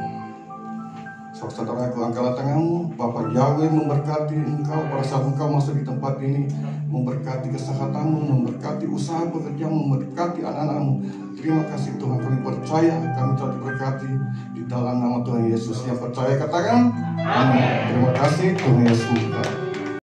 Saudaraku, angkatlah tanganmu. Bapak Yahweh memberkati engkau pada saat engkau masuk di tempat ini, memberkati kesehatanmu, memberkati usaha pekerjaanmu, memberkati anak-anakmu. Terima kasih Tuhan, kami percaya kami telah diberkati di dalam nama Tuhan Yesus. Yang percaya katakan amin. Terima kasih Tuhan Yesus.